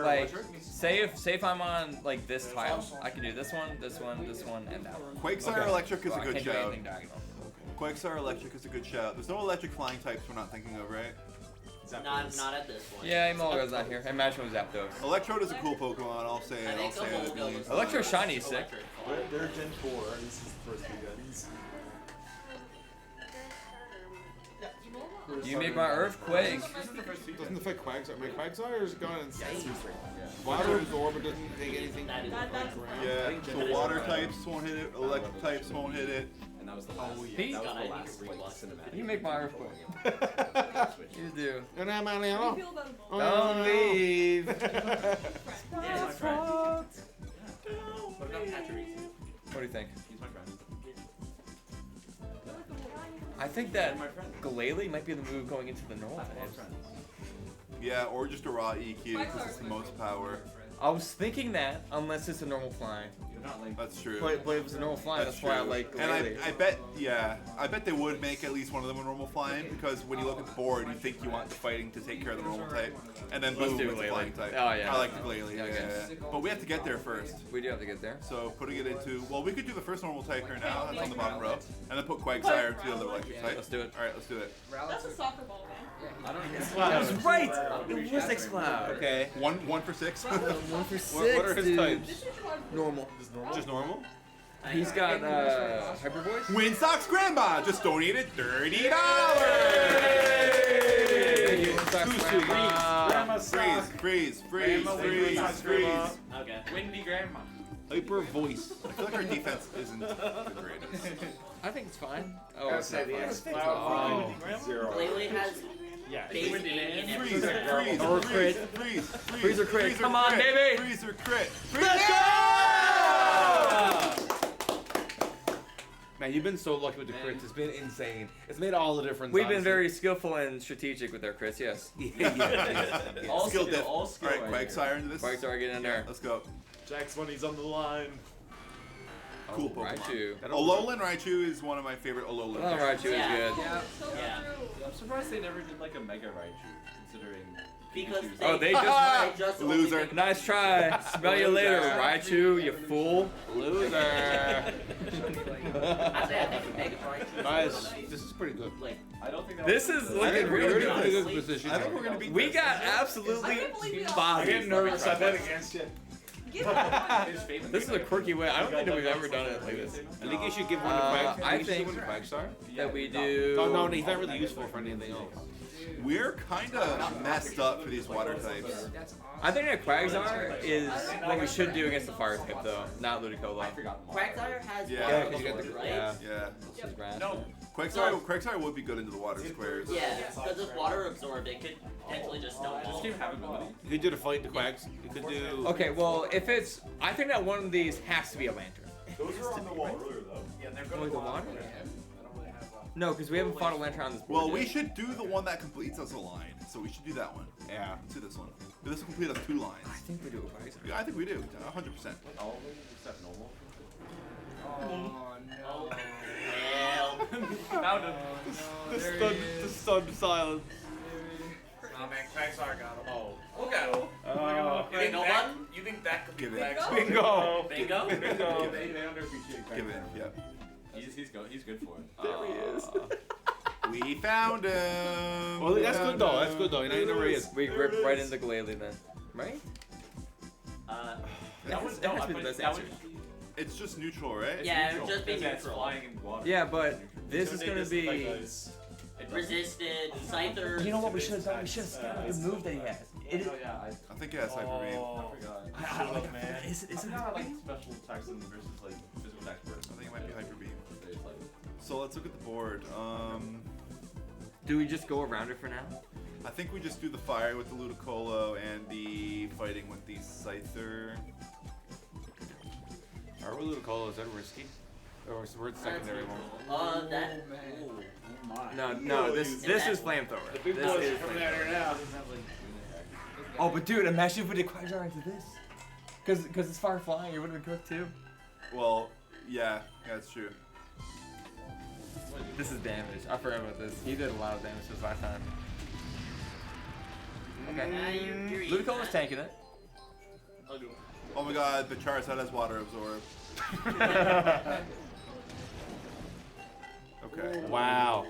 like, say if I'm on like this tile, I can do this one, this one, this one, and that one. Quakesire Electric is So a I good can't do shout. anything diagonal. Quakesire Electric is a good shout. There's no electric flying types we're not thinking of, right? Not at this point. Yeah, Emolga's not here. Imagine with Zapdos. Electrode is a cool Pokemon. I'll say it. I'll say it a million times. Electro Shiny is sick. They're Gen 4. This is the first two guns. You make my earthquake. Doesn't affect Quagsire. My Quagsire has gone insane. Water absorb, but doesn't take anything from the ground. Yeah, so water types won't hit it, electric types won't hit it. And that was the Pete? that was the last like cinematic. You make my earthquake. You do. And I'm on the Don't leave. That's right. What about Pachirisu? What do you think? He's my friend. I think that Glalie might be the move going into the normal types. Yeah, or just a raw EQ because it's the most power. I was thinking that, unless it's a normal flying. That's true. But if it was a normal flying, that's why I like And Glalie. I bet, yeah, I bet they would make at least one of them a normal flying because when you look at the board, you think you want the fighting to take care of the normal type, and then Let's boom, do it's a Glalie. flying type. Oh, yeah. I like the Glalie. Yeah, Okay. yeah. But we have to get there first. We do have to get there. So putting it into, well, we could do the first normal type here now. That's on the bottom row, and then put Quagsire to the other electric type. Let's do it. All right, let's do it. That's a soccer ball, man. That was right! It was X-Cloud. Okay. One for 6. 1 for 6, What are his dude. types? Normal. Just normal? He's got Hyper Voice. Windsock's grandma just donated $30. Thank you, Windsock's grandma. Grandma sock. Freeze. Okay. Windy grandma. Hyper voice. I feel like our defense isn't the greatest. I think it's fine. Oh, it's not fine. Wow. Zero. Glalie has Yeah. basic in every Freezer crit. Come on, baby. Freezer crit. Let's go! Man, you've been so lucky with the crits. It's been insane. It's made all the difference. We've been honestly. very skillful and strategic with our crits, yes. Yeah. All Skill skill, diff. all skill. Alright, Quagsire into this. Quagsire, get in there. Let's go. Jack's money's on the line. Cool Pokemon. Raichu. Alolan Raichu is one of my favorite Alolan. Oh, Raichu is Yeah. good. Yeah. Yeah. I'm surprised they never did like a Mega Raichu, considering. Because Pikachu's- Oh, they they just only Loser. make- Nice try. Smell you later, Raichu, you fool. Loser. Actually, I think Mega Raichu. Guys, this is pretty good. Like, I don't think that This was- is I looking think we're really in a pretty good. good position. I think we're gonna beat We this. got absolutely I can't believe we all- I bodied. get nervous. I bet against you. Give it one. His famous This is a quirky way. I don't think that we've ever done it like this. I think you should give one to Quag. I you should give think- one to Quagstar. That we do. Oh no, he's not really useful for anything else. We're kind of messed up for these water types. I think that Quagsar is what we should do against the fire type, though, not Ludicolo. Quagsire has Yeah. water Yeah, 'cause you got the absorb, right? yeah. Yeah. This is grass. No. Quagsire would be good into the water squares. Yeah, because it's water absorbed, it could potentially just Does this snowball. game have ability? You could do the fight to Quags. You could do. Okay, well, if it's, I think that one of these has to be a lantern. Those were on the wall earlier, though. Yeah, they're Only good. the water? I don't really have a. No, because we haven't fought a lantern on this board. Well, yet. we should do the one that completes us a line. So we should do that one. Yeah. Let's do this one. This will complete us 2 lines. I think we do a Quagsar. Yeah, I think we do. 100%. All of them except normal. Oh no. Well, Found him. The stunned silence. Nah, man, Quagsire got him. Oh. Look at him. You think Bingo that? button? You think that could be Give it. Quagsire? Bingo. Bingo? Bingo. They underappreciate Give it. Yeah. He's good for it. There he is. We found him. Well, We that's found good though. That's him. good though. You know you know where he is. We ripped right into Glalie then, right? That has to be the best answer. It's just neutral, right? Yeah, it would just be Because it's neutral. flying in water. Yeah, but this is gonna be. Resisted, Scyther. You know what we should have done? We should have scouted the move that he has. It, Oh, yeah, I think it has Hyper Beam. I forgot. I don't know, man. Is it? I forgot, like special attacks and versus like physical attacks first. I think it might be Hyper Beam. It's like, So let's look at the board. Do we just go around it for now? I think we just do the fire with the Ludicolo and the fighting with the Scyther. Our Ludicolo, is that risky? Or we're the secondary one? That. man. Ooh. No. This is flamethrower. This is Coming flamethrower. at her now. Oh, but dude, imagine if we did Quagsar into this. Cause it's fire flying, it would have been cooked too. Well, yeah, that's true. This is damage. I forgot about this. He did a lot of damage this last time. Okay. You're Ludicolo's tanking it. Oh my god, the Charizard has water absorb. Okay. Wow.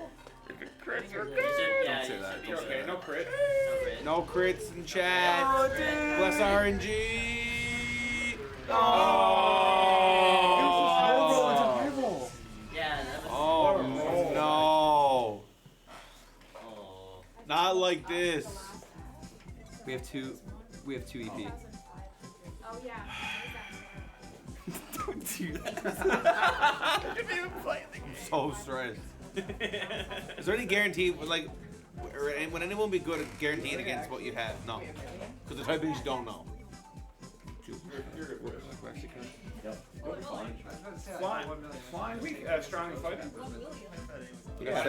Yeah, Don't say you that, should don't be say okay. that. No crit. No crit. No crits in chat. Oh, dude. Bless RNG. Oh. Yeah, that was. Oh no. Oh. Not like this. We have two EP. Oh yeah. Don't do that. Didn't even play the game. So stressed. Is there any guarantee, like, would anyone be good at guaranteeing against what you have? No. Because the type things you don't know. Flying weak, strong and fighting. Yeah,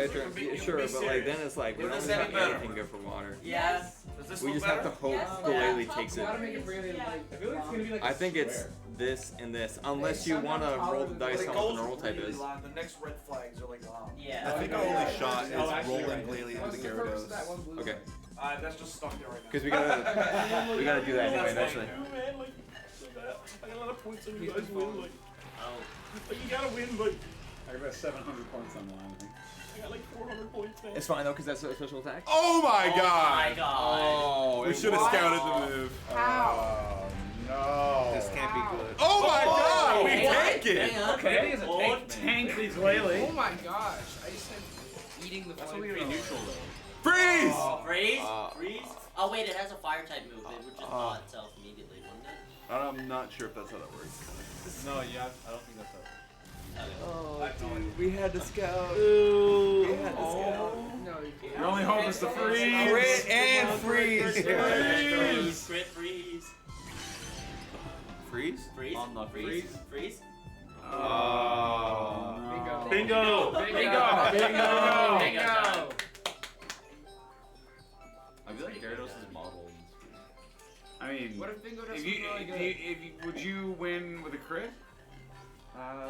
sure, but like then it's like we don't Does really this have any better? anything good for water. Yeah. Does this We look just better? have to hope Yes. Galele Yeah. takes it. Gotta make it really like. I feel like it's gonna be like I think it's this and this, unless you want to roll the dice It on what goes the normal type really is. long. The next red flags are like long. Yeah. I think our only shot is Oh, actually, rolling right. Glalie What's into the purpose of that Gyarados. one blue Okay, one? That's just stuck there right now. because we gotta do that anyway eventually. Man, like, so bad. I got a lot of points on you guys win. Like, Oh. you gotta win. Like, I got 700 points on the line. I think. I got like 400 points, man. It's fine though, because that's a special attack. Oh my Oh god! my god. Oh, We should have scouted the move. Oh no. This can't be good. Oh my god! We Hang on, tank it! hang on. Okay. is a Oh, tank, man. Tank these Glalie. Oh my gosh! I just said eating the That's flamethrower. only gonna be neutral though. Freeze! Freeze? Uh, Freeze? Oh wait, it has a fire type move. It would just thaw itself immediately, wouldn't it? I'm not sure if that's how that works. No, yeah, I don't think that's how. Oh, dude, we had to scout. Ooh. We had to scout. No, you can't. Your only hope is to freeze. Crit and freeze. Freeze. Crit freeze. Freeze? Freeze. On the Freeze. Freeze. Bingo. Bingo. Bingo. Bingo. Bingo. I feel like Gyarados is modeled. I mean, What if Bingo does if something you, really if good? you, if you, would you win with a crit?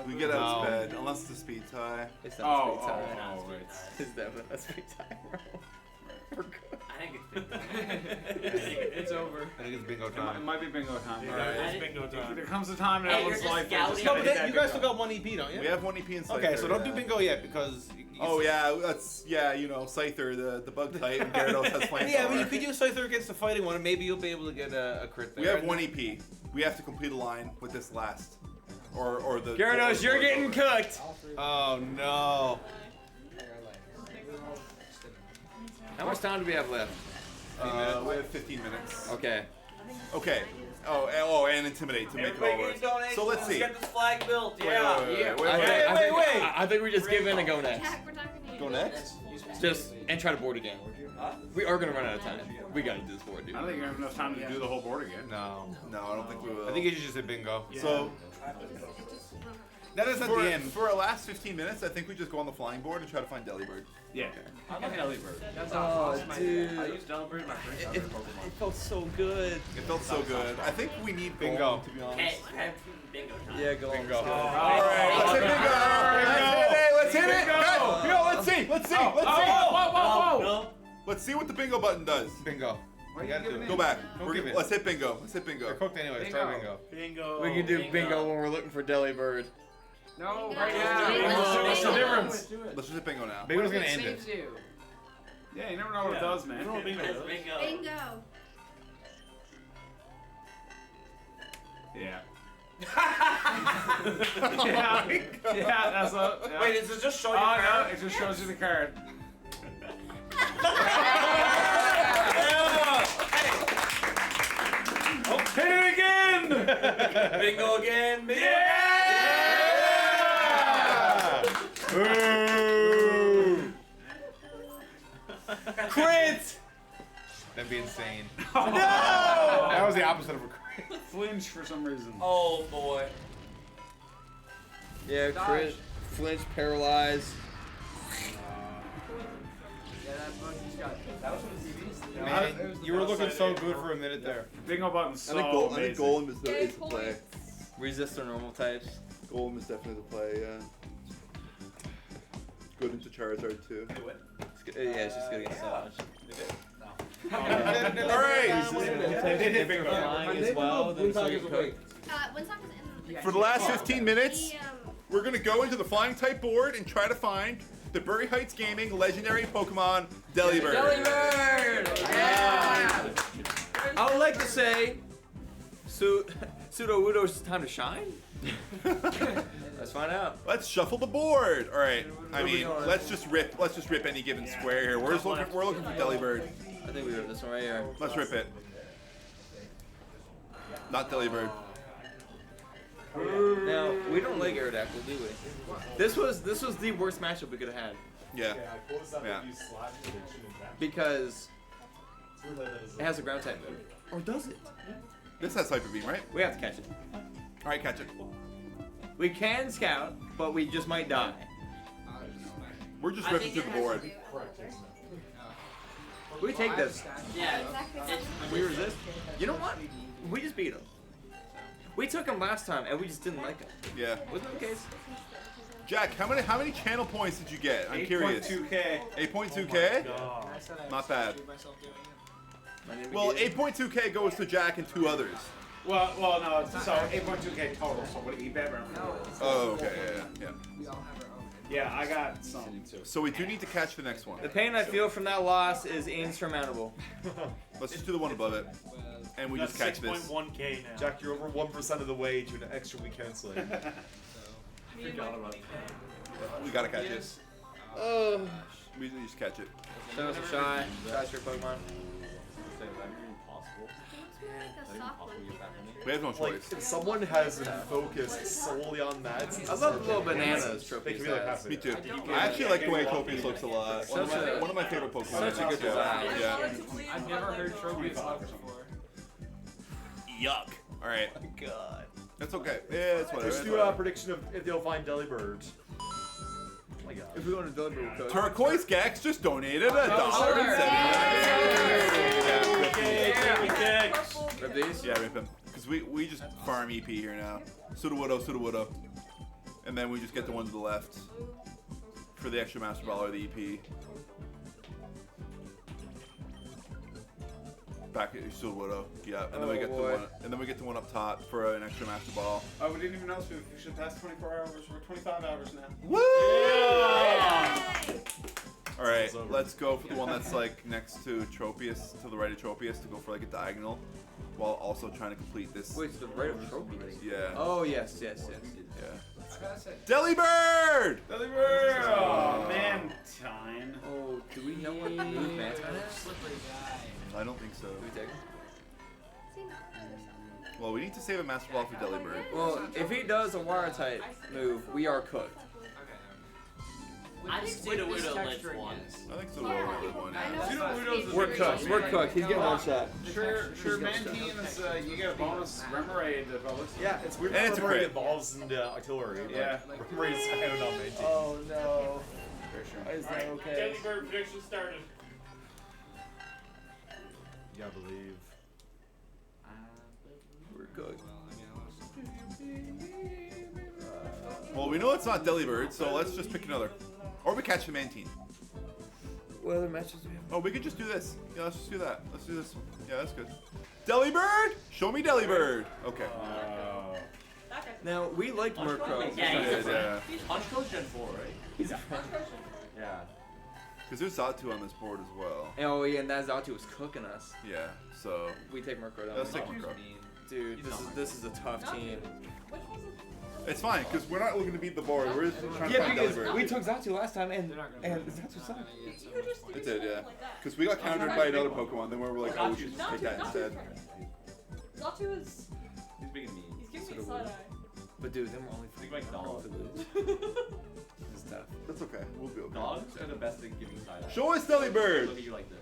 We get outsped, unless it's a speed tie. It's not Oh, speed time. it's It's definitely a speed time, bro. We're good. I think it's bingo. It's over. I think it's bingo It time. might be bingo time. Yeah, Alright. it's bingo time. There comes a time in Hey, everyone's you're just life where you just scouting. No, gotta but hit then that you guys bingo. still got 1 EP, don't you? We have 1 EP in Scyther. Okay, so don't do yeah. bingo yet because. Oh yeah, that's you know, Scyther, the bug type, and Gyarados has flamethrower. Yeah, but you could use Scyther against the fighting one, and maybe you'll be able to get a crit there. We have 1 EP. We have to complete a line with this last, or the. Gyarados, you're getting cooked. Oh no. How much time do we have left? We have 15 minutes. Okay. Okay. Oh, and intimidate to make it all work. So let's see. Get this flag built. Wait, Yeah. wait. I think we just give in and go next. Jack, we're talking to you. Go next. Just and try to board again. We are gonna run out of time. We gotta do this board, dude. I don't think you have enough time to do the whole board again. No. No, I don't think we will. I think you should just hit bingo. So That is at for, the end. for our last 15 minutes, I think we just go on the flying board and try to find Delibird. Yeah. I like Delibird. That's Oh, awesome. dude. I used Delibird in my first It felt so good. It felt so good. I think we need Bingo. Golem, to be honest. Hey, bingo time. Yeah, go Bingo. on. All right, let's hit bingo. Let's hit it. Go. Yo, let's see. Let's see. No. Let's see what the bingo button does. Bingo. You gotta do it. Go back. Don't give it. Let's hit bingo. Let's hit bingo. You're cooked anyways. Try bingo. Bingo. We can do bingo when we're looking for Delibird. No, Bingo. right Bingo. now. What's the difference? Let's just hit bingo now. Bingo's What if gonna end it. saves you? Yeah, you never know what it does, man. You know what bingo It's does? bingo. Bingo. Yeah. Yeah, that's a. Yeah. Wait, does it just show you? Oh no, it just shows you the card. Hit it again! Bingo again. Bingo Ooh. Crit! That'd be insane. No! That was the opposite of a crit. Flinch for some reason. Oh boy. Yeah, crit, flinch, paralyze. Yeah, that bug just got. That was from the TVs. Man, you were looking so good for a minute there. Bingo button's so I think amazing. Golem is the play. Resist or normal types. Golem is definitely the play. Yeah. Good into Charizard too. It's good. Yeah, it's just good against so much. All right. Flying as well, then so you cook. Windsock is in. For the last 15 minutes, The, we're gonna go into the flying type board and try to find the Bury Heights Gaming legendary Pokemon Delibird. Delibird! Yeah! I would like to say, Pseudo Wudo's time to shine. Let's find out. Let's shuffle the board. All right. I mean, let's just rip any given square here. We're looking for Delibird. I think we have this one right here. Let's rip it. Not Delibird. Now we don't like Aerodactyl, do we? This was the worst matchup we could have had Yeah. Yeah. because it has a ground type move. Or does it? This has Hyper Beam, right? We have to catch it. All right, catch it. We can scout, but we just might die. We're just I ripping think through it the board. We take this. Yeah. We resist. You know what? We just beat him. We took him last time and we just didn't like him. Yeah. Wasn't that the case? Jack, how many channel points did you get? I'm curious. 8.2K. 8.2K? Not bad. Well, 8.2K goes to Jack and 2 others. Well, no. So 8.2K total. So what you bet? Oh, okay, yeah. We all have our own. Yeah, I got some too. So we do need to catch the next one. The pain I feel from that loss is insurmountable. Let's just do the one above it, and we just catch this. 6.1K now. Jack, you're over 1% of the way to an extra weekend slate. Forgot about that. We gotta catch this. Oh. We just catch it. Show us a shy. Shy's your Pokemon. We have no Like, choice. if someone has been focused solely on that, I love the little bananas they trophies. can be like half Me too. I actually like the way Tropius looks a lot. One of my favorite Pokemon. Such a good design. Yeah. I've never heard trophies left before. Yuck. All right. Oh God. That's okay. Yeah, it's whatever. Let's it's do a whatever. prediction of if they'll find Delibird. Oh my god. If we want to deliver, we'll cook. Turquoise Gex just donated $1.79. Rip these? Yeah, rip him. Because we just farm EP here now. Sudowoodo. And then we just get the one to the left for the extra Master Ball or the EP. Back at Shield Widow. Yeah. And then we get the one. And then we get the one up top for an extra Master Ball. Oh, we didn't even know we should pass 24 hours. We're 25 hours now. Woo! Yeah! All right, let's go for the one that's like next to Tropius, to the right of Tropius, to go for like a diagonal, while also trying to complete this. Wait, to the right of Tropius? Yeah. Oh yes. Yeah. Delibird! Delibird! Delibird! Oh, man, time. Oh, do we know what move Mantine is? Slippery guy. I don't think so. Do we take him? Well, we need to save a Master Ball for Delibird. Well, if he does a wire type move, we are cooked. I think Widow Widow lets one. I think Pseudo one. We're cooked. We're cooked. He's getting one shot. Sure, Mantine is, you get a bonus Remoraid bonus. Yeah, it's weird. And it's a crit. Get balls and artillery. Yeah. Remoraid's I don't know, Mantine. Oh no. Is that okay? Delibird prediction started. You gotta believe. We're cooked. Well, we know it's not Delibird, so let's just pick another. Or we catch the Mantine. What other matches do we have? Oh, we could just do this. Yeah, let's just do that. Let's do this one. Yeah, that's good. Delibird! Show me Delibird! Okay. Now, we like Murkrow. Yeah. He's Punch Coach Gen 4, right? He's a Yeah. Because there's Zatu on this board as well. Oh yeah, and that Zatu was cooking us. Yeah, so... We take Murkrow down. Let's take Murkrow. Dude, this is a tough team. It's fine, because we're not looking to beat the board. We're just trying to Yeah, find because Delibird. we took Zatu last time, and Zatu sucked. It did, yeah. Because we got countered by another Pokemon, then we were like, oh, we should just take that instead. Zatu is. He's being mean. He's giving me a side eye. But dude, then we're only Think like dogs. This is tough. That's okay. We'll be okay. Dogs are the best at giving side eye. Show us Delibird! Look at you like this.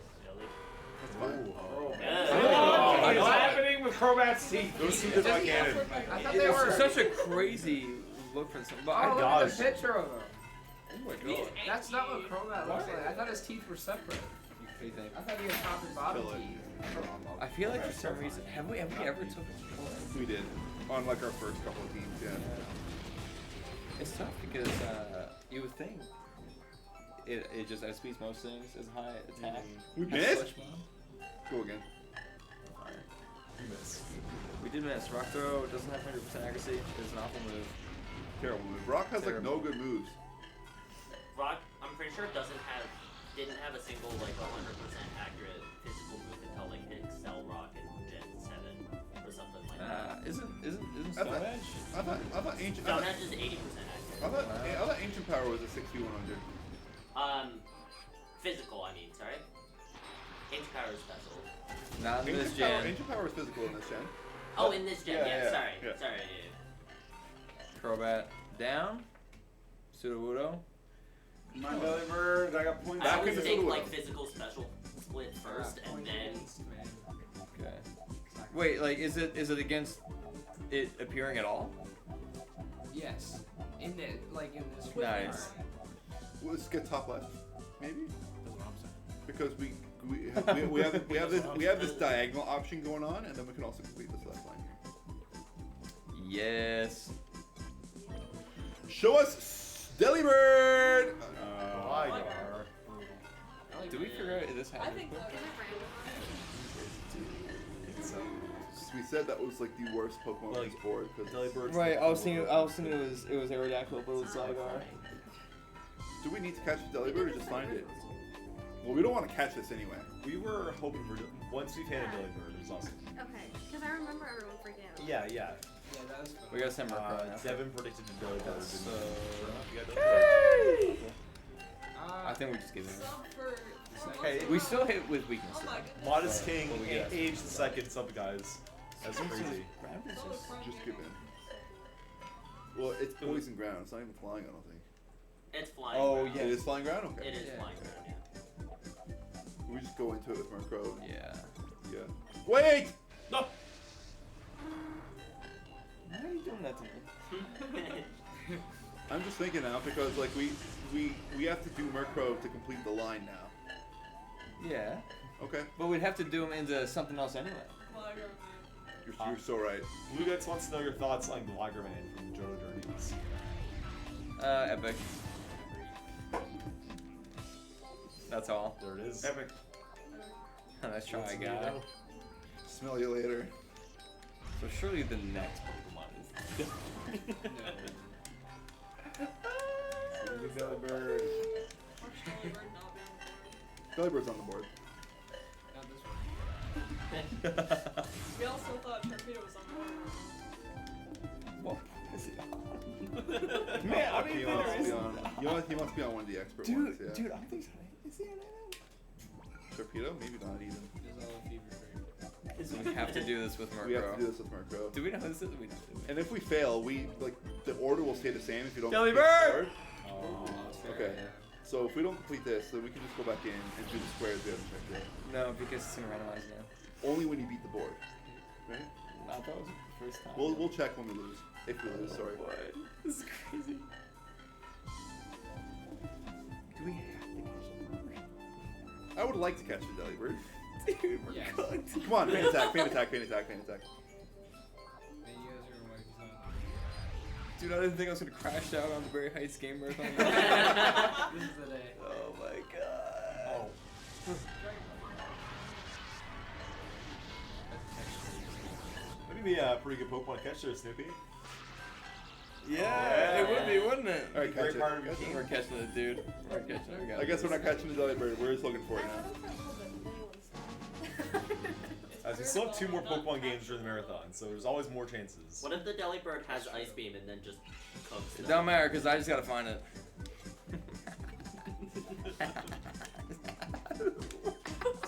That's fine. What's happening with Crobat's teeth? Those teeth are my cannon. I thought they were. It's such a crazy look for some. But Oh, I look dodged. at the picture of him. Oh my god. That's not what Crobat looks like. I thought his teeth were separate. I thought he had top and bottom teeth. I feel like for some reason, have we ever took it before? We did. On like our first couple of teams, yeah. It's tough because you would think it just outspeeds most things as high attack. We missed? Go again. You miss. We did miss. Rock throw doesn't have 100% accuracy. It's an awful move. Terrible move. Rock has like no good moves. Rock, I'm pretty sure didn't have a single like 100% accurate physical move until like hit Cell Rock in Gen 7 or something like that. Isn't I thought- Stonehenge? I thought Ancient... Stonehenge is 80% accurate. I thought Ancient Power was a 6100. Physical, I mean, sorry. Ancient Power is special. Not in this gen. Ancient Power is physical in this gen. Oh, in this gen, Yeah, sorry. yeah. Sorry. Crobat down. Sudowoodo. My Delibird, I got points. I always take like physical special split first and then. Okay. Wait, like is it against it appearing at all? Yes. In this Nice. Let's get top left, maybe. Because we have this diagonal option going on, and then we can also complete this left line here. Yes. Show us Delibird! Did we figure out if this happened? We said that was like the worst Pokemon on this board. Delibird's Right, I was thinking it was Aerodactyl, but it was Zygar. Do we need to catch the Delibird or just find it? Well, we don't want to catch this anyway. We were hoping for once we've had a Delibird, it was awesome. Okay, because I remember everyone freaking out. Yeah. Yeah, that was fun. We got some Murkrow now. Devin predicted the Delibird. So Uh, I think we just give it. Hey, We still hit with weakness. Modest King, What we get? age the second, sub guys. That's crazy. Just give in. Well, it's poison ground. It's not even flying, I don't think. It's flying. Oh ground. yeah. It is flying ground? Okay. It is Yeah. flying ground, yeah. We just go into it with Murkrow. Yeah. Yeah. Wait! No! Why are you doing that to me? I'm just thinking now because like we have to do Murkrow to complete the line now. Yeah. Okay. But we'd have to do him into something else anyway. You're so right. Blue Guts wants to know your thoughts on Lagerman from Jodo Dirties. Epic. That's all. There it is. Epic. Nice try, guy. Smell you later. So surely the next Pokemon is. Delibird. Delibird's on the board. Not this one. We also thought Torpedo was on What is it on? Man, I don't even know he must be on one of the expert ones. Yeah. Dude, I think is he on it? Torpedo? Maybe not even. So we have to do this with Murkrow. We have to do this with Murkrow. Do we know who this is? We don't. And if we fail, the order will stay the same if you don't. Delibird! Okay. So if we don't complete this, then we can just go back in and do the squares we haven't checked yet. No, because it's gonna randomize now. Only when you beat the board. Right? I thought it was the first time. We'll check when we lose. If we lose, sorry. What? This is crazy. Do we have to catch I would like to catch the Delibird. Dude, we're cooked. Come on, fan attack, fan attack, fan attack, fan attack. Dude, I didn't think I was gonna crash out on the Berry Heights game marathon. This is the day. Oh my god. Oh. That'd be a pretty good Pokemon catch there, Snoopy. Yeah, it would be, wouldn't it? All right, catch Great it. part of your Catch team. it. We're catching it, dude. We're catching it. We got I guess we're not catching the Delibird. We're just looking for it now. We still have 2 more Pokemon games during the marathon, so there's always more chances. What if the Delibird has Ice Beam and then just cooks It don't matter, because I just gotta find it.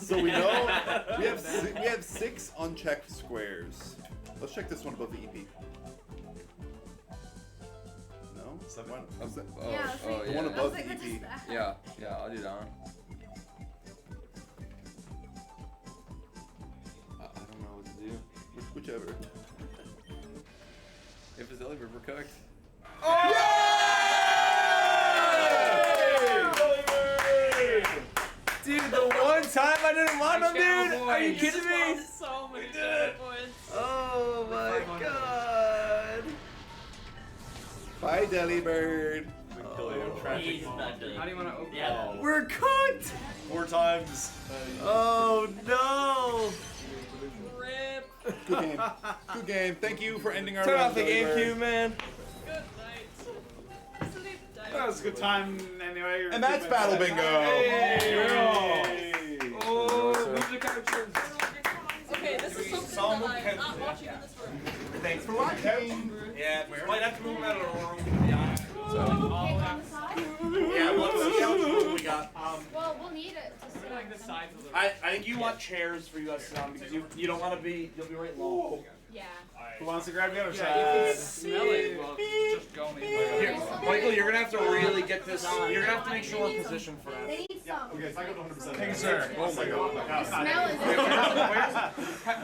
So we know we have 6 unchecked squares. Let's check this one above the EP. No? 7? One, Oh, is that- oh, Yeah, I was oh, like- the yeah. one I was above like, the what is EP. that? Yeah, I'll do that one. I don't know what to do. Whichever. If it's Delibird, we're cooked. Dude, the one time I didn't want him, dude! Are you kidding me? so many did it. points. Oh my god! Bye, Delibird. We can kill you. He's not doing. How do you want to open Yeah. it? We're cooked! 4 times. Oh no! Rip. Good game. Good game. Thank you for ending our Turn round, off the Delibird. GameCube, man. Good night. Sleep tight. That was a good time anyway. And that's Battle Bingo. Oh, music captures. Okay, this is something Someone that can- I'm not watching in this room. Thanks for watching. Yeah, we might have to move him out of the room. Yeah. Cake on the side? Yeah, let's see how much we got. Well, we'll need it to sit on the sides of the I think you want chairs for you guys to sit on because you don't want to be, you'll be right low. Yeah. Who wants to grab the other Yeah, you can side? smell it. Well, just go Here, Michael, you're gonna have to really get this. You're gonna have to make sure we're positioned for that. They need some. Okay, so I go to 100%. King sir. Oh my god. The smell is